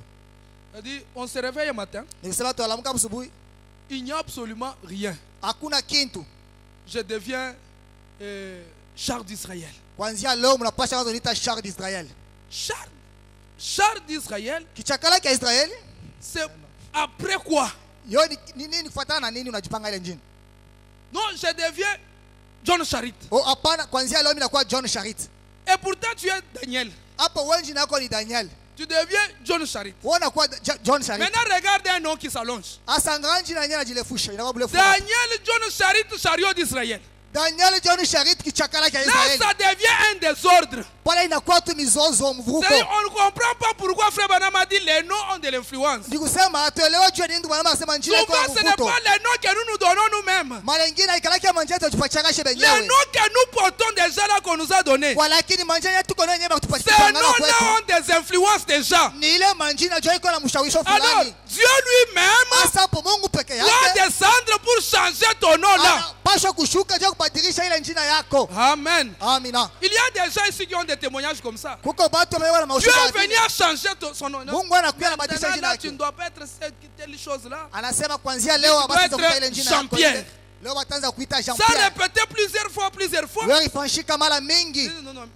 C'est-à-dire, on se réveille un matin, Nikisema tualamuka asubuhi il n'y a absolument rien. hakuna kintu, Je deviens char d'Israël. kuanzia leo mnapasha kwanza niita char d'Israël. Char d'Israël, Kichakala cha Israeli c'est après quoi? yo ni nini kufuatana na nini unajipanga ile njini? Non, je deviens John Charit. Oh hapana, kuanzia leo mimi nakuwa John Charit. Et pourtant tu es Daniel. Hapo wewe jina yako ni Daniel. Tu deviens John Charit. Wewe unakuwa John Charit. Maintenant regarde un nom qui s'allonge. Asangana jina yenyewe najilefusha, inakuwa bule fuka. Daniel John Charit, chariot d'Israël. Daniel John Charit kichakala cha Là, Israeli. ça devient un désordre. Pale inakuwa tu mizozo mvuruko. On ne comprend pas pourquoi Frère Branham a dit les noms ont de l'influence. Nikusema atuelewe jua nini Bwana anasema njia iko Souvent, ce n'est mvuto. pas les noms que nous nous donnons nous-mêmes. Mara nyingine ikalaki manjia tujipatia she Les benyewe. noms que nous portons déjà là qu'on nous a donnés. Walakini manjia yetu kono yenyewe Ces kutupatia ngana noms-là kwetu. ont des influences déjà. Ni ile manjina jua iko na mshawisho Alors, fulani. Dieu lui-même Asa hapo Mungu peke doit yake descendre pour changer ton nom là. anapaswa kushuka jua kubadilisha ile njina yako. Amen. Amina. Il y a des gens ici qui ont des témoignages comme ça. Kuko batu wamewa na Dieu maushuhuda. est venu à changer son nom. Mungu anakuja na badilisha Maintenant, jina là, tu ne yake. dois pas être telle chose là. Anasema kuanzia leo Tu basi dois kuita ile être njina yako. Jean-Pierre. Leo wataanza kuita Jean Ça Pierre. répété plusieurs fois. Wewe ifanshika mara mingi. Non.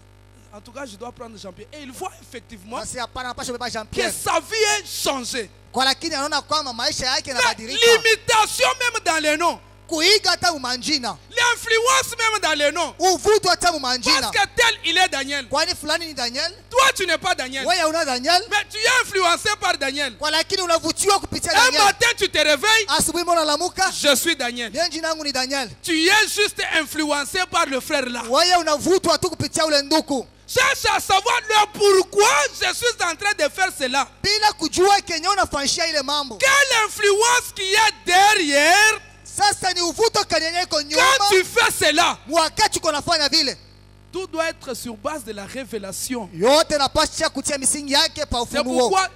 En tout cas, je dois prendre Jean-Pierre. Et il voit effectivement Basi hapana anapaswa kubeba Jean que Pierre. sa vie est changée. Kwa lakini anaona kwamba maisha yake Mais yanabadilika. l'imitation même dans les noms. Kuiga hata umanjina. L'influence même dans les noms. Uvutu hata Parce umanjina. que tel il est Daniel. Kwani fulani ni Daniel? Toi, tu n'es pas Daniel. Wewe una Daniel? Mais tu es influencé par Daniel. Kwa lakini unavutiwa kupitia Un Daniel. matin, tu te réveilles. Asubuhi mbona lamuka? Je suis Daniel. Leo jina langu ni Daniel. Tu es juste influencé par le frère là. Wewe unavutwa tu kupitia ule nduku. Cherche à savoir le pourquoi je suis en train de faire cela. Bila kujua Kenya unafanyia ile mambo. Quelle influence qui est derrière Sasa ni uvuto kanyenye iko quand nyuma. tu fais cela? Wakati uko nafanya vile. Tout doit être sur base de la révélation. Yote napasha kutia misingi yake pa C'est ufunuo. pourquoi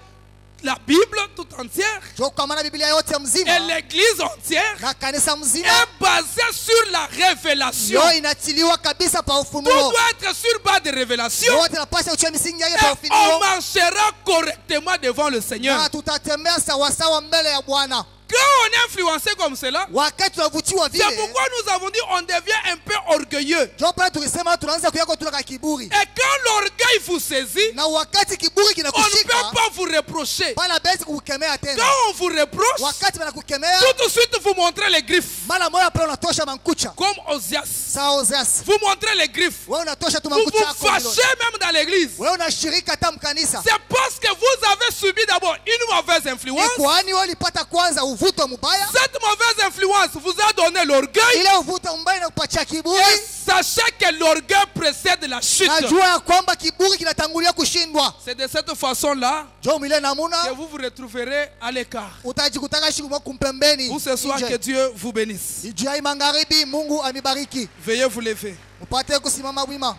la Bible tout entière Jo kwa maana Biblia yote et mzima l'église entière na kanisa mzima est basée sur la révélation. yo inatiliwa kabisa pa Tout ufunuo. doit être sur base de révélation. Yote napasha kutia misingi yake pa Et on ufunuo. marchera correctement devant le Seigneur. Na tutatembea sawasawa mbele ya Bwana. Quand on est influencé comme cela, Wakati tunavutiwa c'est vile. pourquoi nous avons dit on devient un peu orgueilleux. Jo pale tulisema tunaanza kuyako tunaka kiburi. Et quand l'orgueil vous saisit, Na wakati kiburi on ne kinakushika peut pas vous reprocher. pala bezi kukemea tena. Quand on vous reproche, Wakati wanakukemea tout de suite vous montrez les griffes. mara moja pale unatosha mankucha. Comme Osias. Sawa Ozias. Vous montrez les griffes. Wewe unatosha tu Vous mankucha vous yako. fâchez même dans l'église. Wewe unashirika hata mkanisa. C'est parce que vous avez subi d'abord une mauvaise influence. Kwani wewe ulipata kwanza uvuto mbaya? Cette mauvaise influence vous a donné l'orgueil. Ile uvuto mbaya inakupatia kiburi. Et sachez que l'orgueil précède la chute. Najua ya kwamba kiburi kinatangulia kushindwa. C'est de cette façon-là Jo mile namuna que vous vous retrouverez à l'écart. utajikutaka shiku kumpembeni. Pour ce soir, que Dieu vous bénisse. Ijai magharibi Mungu amibariki. Veuillez vous lever. Upate kusimama wima.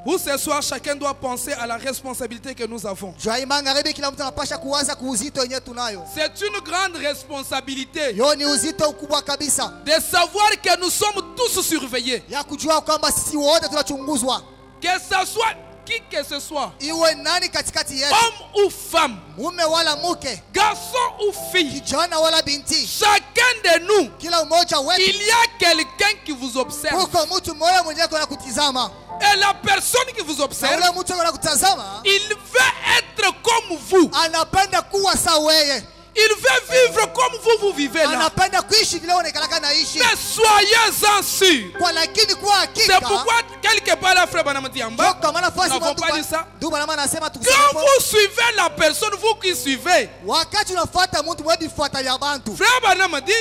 Pour ce soir, chacun doit penser à la responsabilité que nous avons. Jai magharibi kila mtu anapasha kuwaza kuuzito yenyewe tunayo. C'est une grande responsabilité Yo ni uzito ukubwa kabisa. de savoir que nous sommes tous surveillés. Ya kujua kwamba sisi wote tunachunguzwa. Que ce soit qui que ce soit, Iwe nani katikati yetu, homme ou femme, mume wala mke, garçon ou fille, kijana wala binti, chacun de nous, kila mmoja wetu il y a quelqu'un qui vous observe. kuko mtu mmoja mwenyewe kuna kutizama. Et la personne qui vous Na observe, ule mtu kuna kutazama il veut être comme vous. anapenda kuwa sawa wewe. Il veut vivre comme vous vivez là. Anapenda kuishi vile unakalaka naishi. Mais soyez-en sûrs. Kwa lakini kwa hakika. C'est pourquoi quelque part la frère Banam Diamba. Kama nafasi n'avons pas dit ça. Anasema Quand vous suivez la personne, vous qui suivez. Wakati unafuata mtu mwebi fuata ya bantu. Frère Banam dit.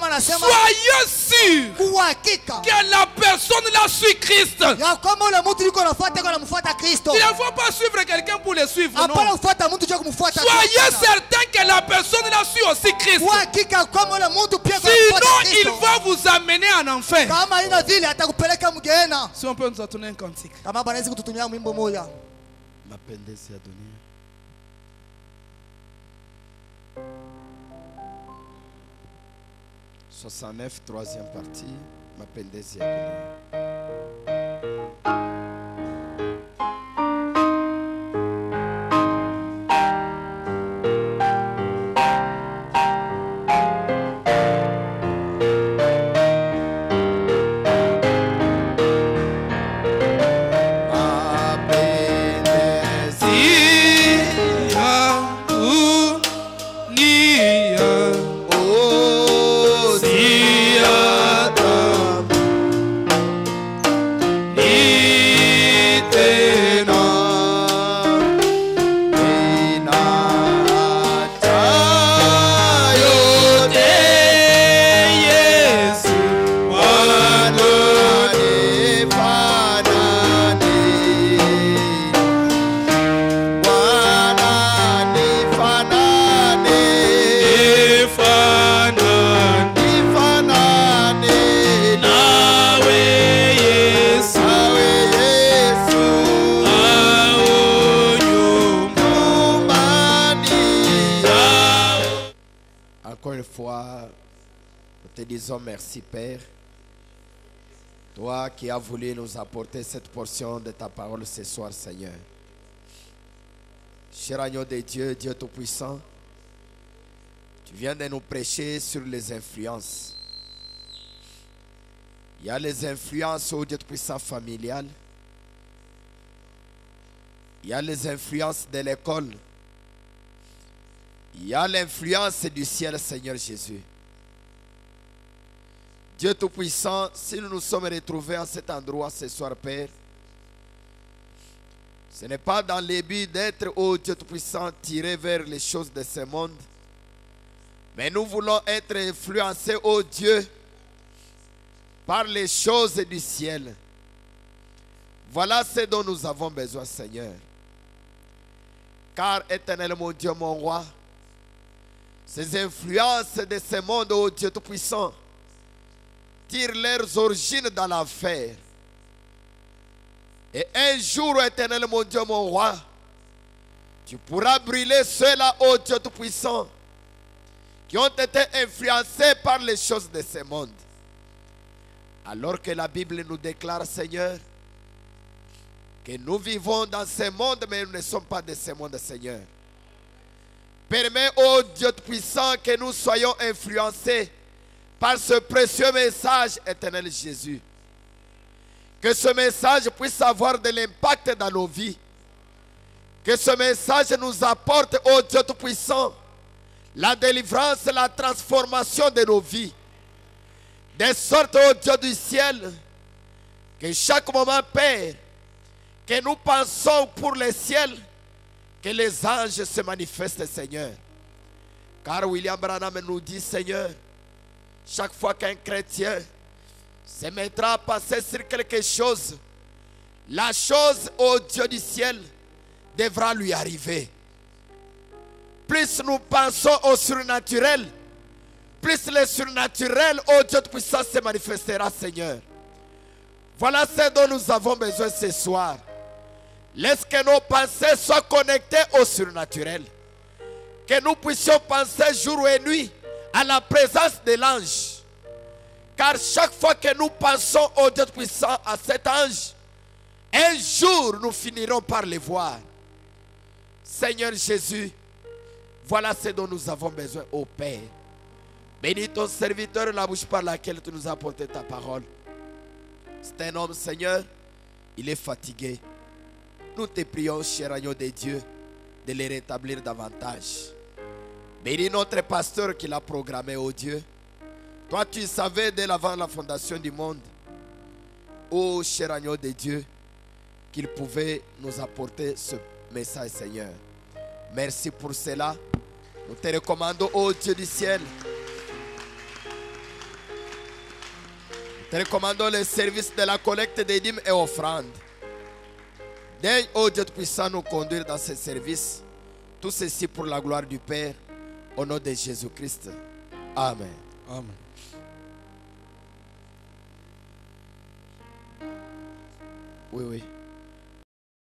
Anasema soyez sûrs. Kwa hakika. Que la personne là suit Christ. Ya kama ule mtu yuko anafuata kwa anamfuata Kristo. Il ne faut pas suivre quelqu'un pour le suivre, non. Hapana ufuata mtu cha kumfuata. Soyez certain que la personne là suit aussi Christ. Kwa hakika kama ule mtu pia kwa sinon il va vous amener en enfer. Kama ina vile atakupeleka mgeena. Si on peut nous donner un cantique. Kama banaweza kututumia wimbo moja. Mapendezi ya dunia. (69) troisième partie. Mapendezi ya dunia. Disons merci Père, toi qui as voulu nous apporter cette portion de ta parole ce soir Seigneur. Cher agneau de Dieu, Dieu Tout-Puissant, tu viens de nous prêcher sur les influences. Il y a les influences au Dieu Tout-Puissant familial. Il y a les influences de l'école. Il y a l'influence du ciel Seigneur Jésus. Dieu Tout-Puissant, si nous nous sommes retrouvés à cet endroit ce soir, Père, ce n'est pas dans le but d'être, ô Dieu Tout-Puissant, tiré vers les choses de ce monde, mais nous voulons être influencés, ô Dieu, par les choses du ciel. Voilà ce dont nous avons besoin, Seigneur. Car, éternel mon Dieu, mon roi, ces influences de ce monde, ô Dieu Tout-Puissant, tirent leurs origines dans l'enfer. Et un jour, éternel mon Dieu, mon roi, tu pourras brûler ceux-là, ô Dieu Tout-Puissant, qui ont été influencés par les choses de ce monde. Alors que la Bible nous déclare, Seigneur, que nous vivons dans ce monde, mais nous ne sommes pas de ce monde, Seigneur. Permets, ô Dieu Tout-Puissant, que nous soyons influencés par ce précieux message, éternel Jésus. Que ce message puisse avoir de l'impact dans nos vies. Que ce message nous apporte, ô Dieu Tout-Puissant, la délivrance, la transformation de nos vies. De sorte, ô Dieu du ciel, que chaque moment, Père, que nous pensons pour le ciel, que les anges se manifestent, Seigneur. Car William Branham nous dit, Seigneur, chaque fois qu'un chrétien se mettra à passer sur quelque chose, la chose, ô Dieu du ciel, devra lui arriver. Plus nous pensons au surnaturel, plus le surnaturel, ô Dieu puissant, se manifestera, Seigneur. Voilà ce dont nous avons besoin ce soir. Laisse que nos pensées soient connectées au surnaturel. Que nous puissions penser jour et nuit à la présence de l'ange. Car chaque fois que nous pensons au Dieu puissant, à cet ange, un jour nous finirons par le voir. Seigneur Jésus, voilà ce dont nous avons besoin, ô Père. Bénis ton serviteur, la bouche par laquelle tu nous as apporté ta parole. C'est un homme, Seigneur, il est fatigué. Nous te prions, cher agneau de Dieu, de les rétablir davantage. Bénis notre pasteur qui l'a programmé, oh Dieu. Toi, tu savais dès avant la fondation du monde, ô cher agneau de Dieu, qu'il pouvait nous apporter ce message, Seigneur. Merci pour cela. Nous te recommandons, ô Dieu du ciel. Nous te recommandons le service de la collecte des dîmes et offrandes. Daigne, ô Dieu puissant, nous conduire dans ce service. Tout ceci pour la gloire du Père, au nom de Jésus-Christ. Amen. Amen. Oui, oui.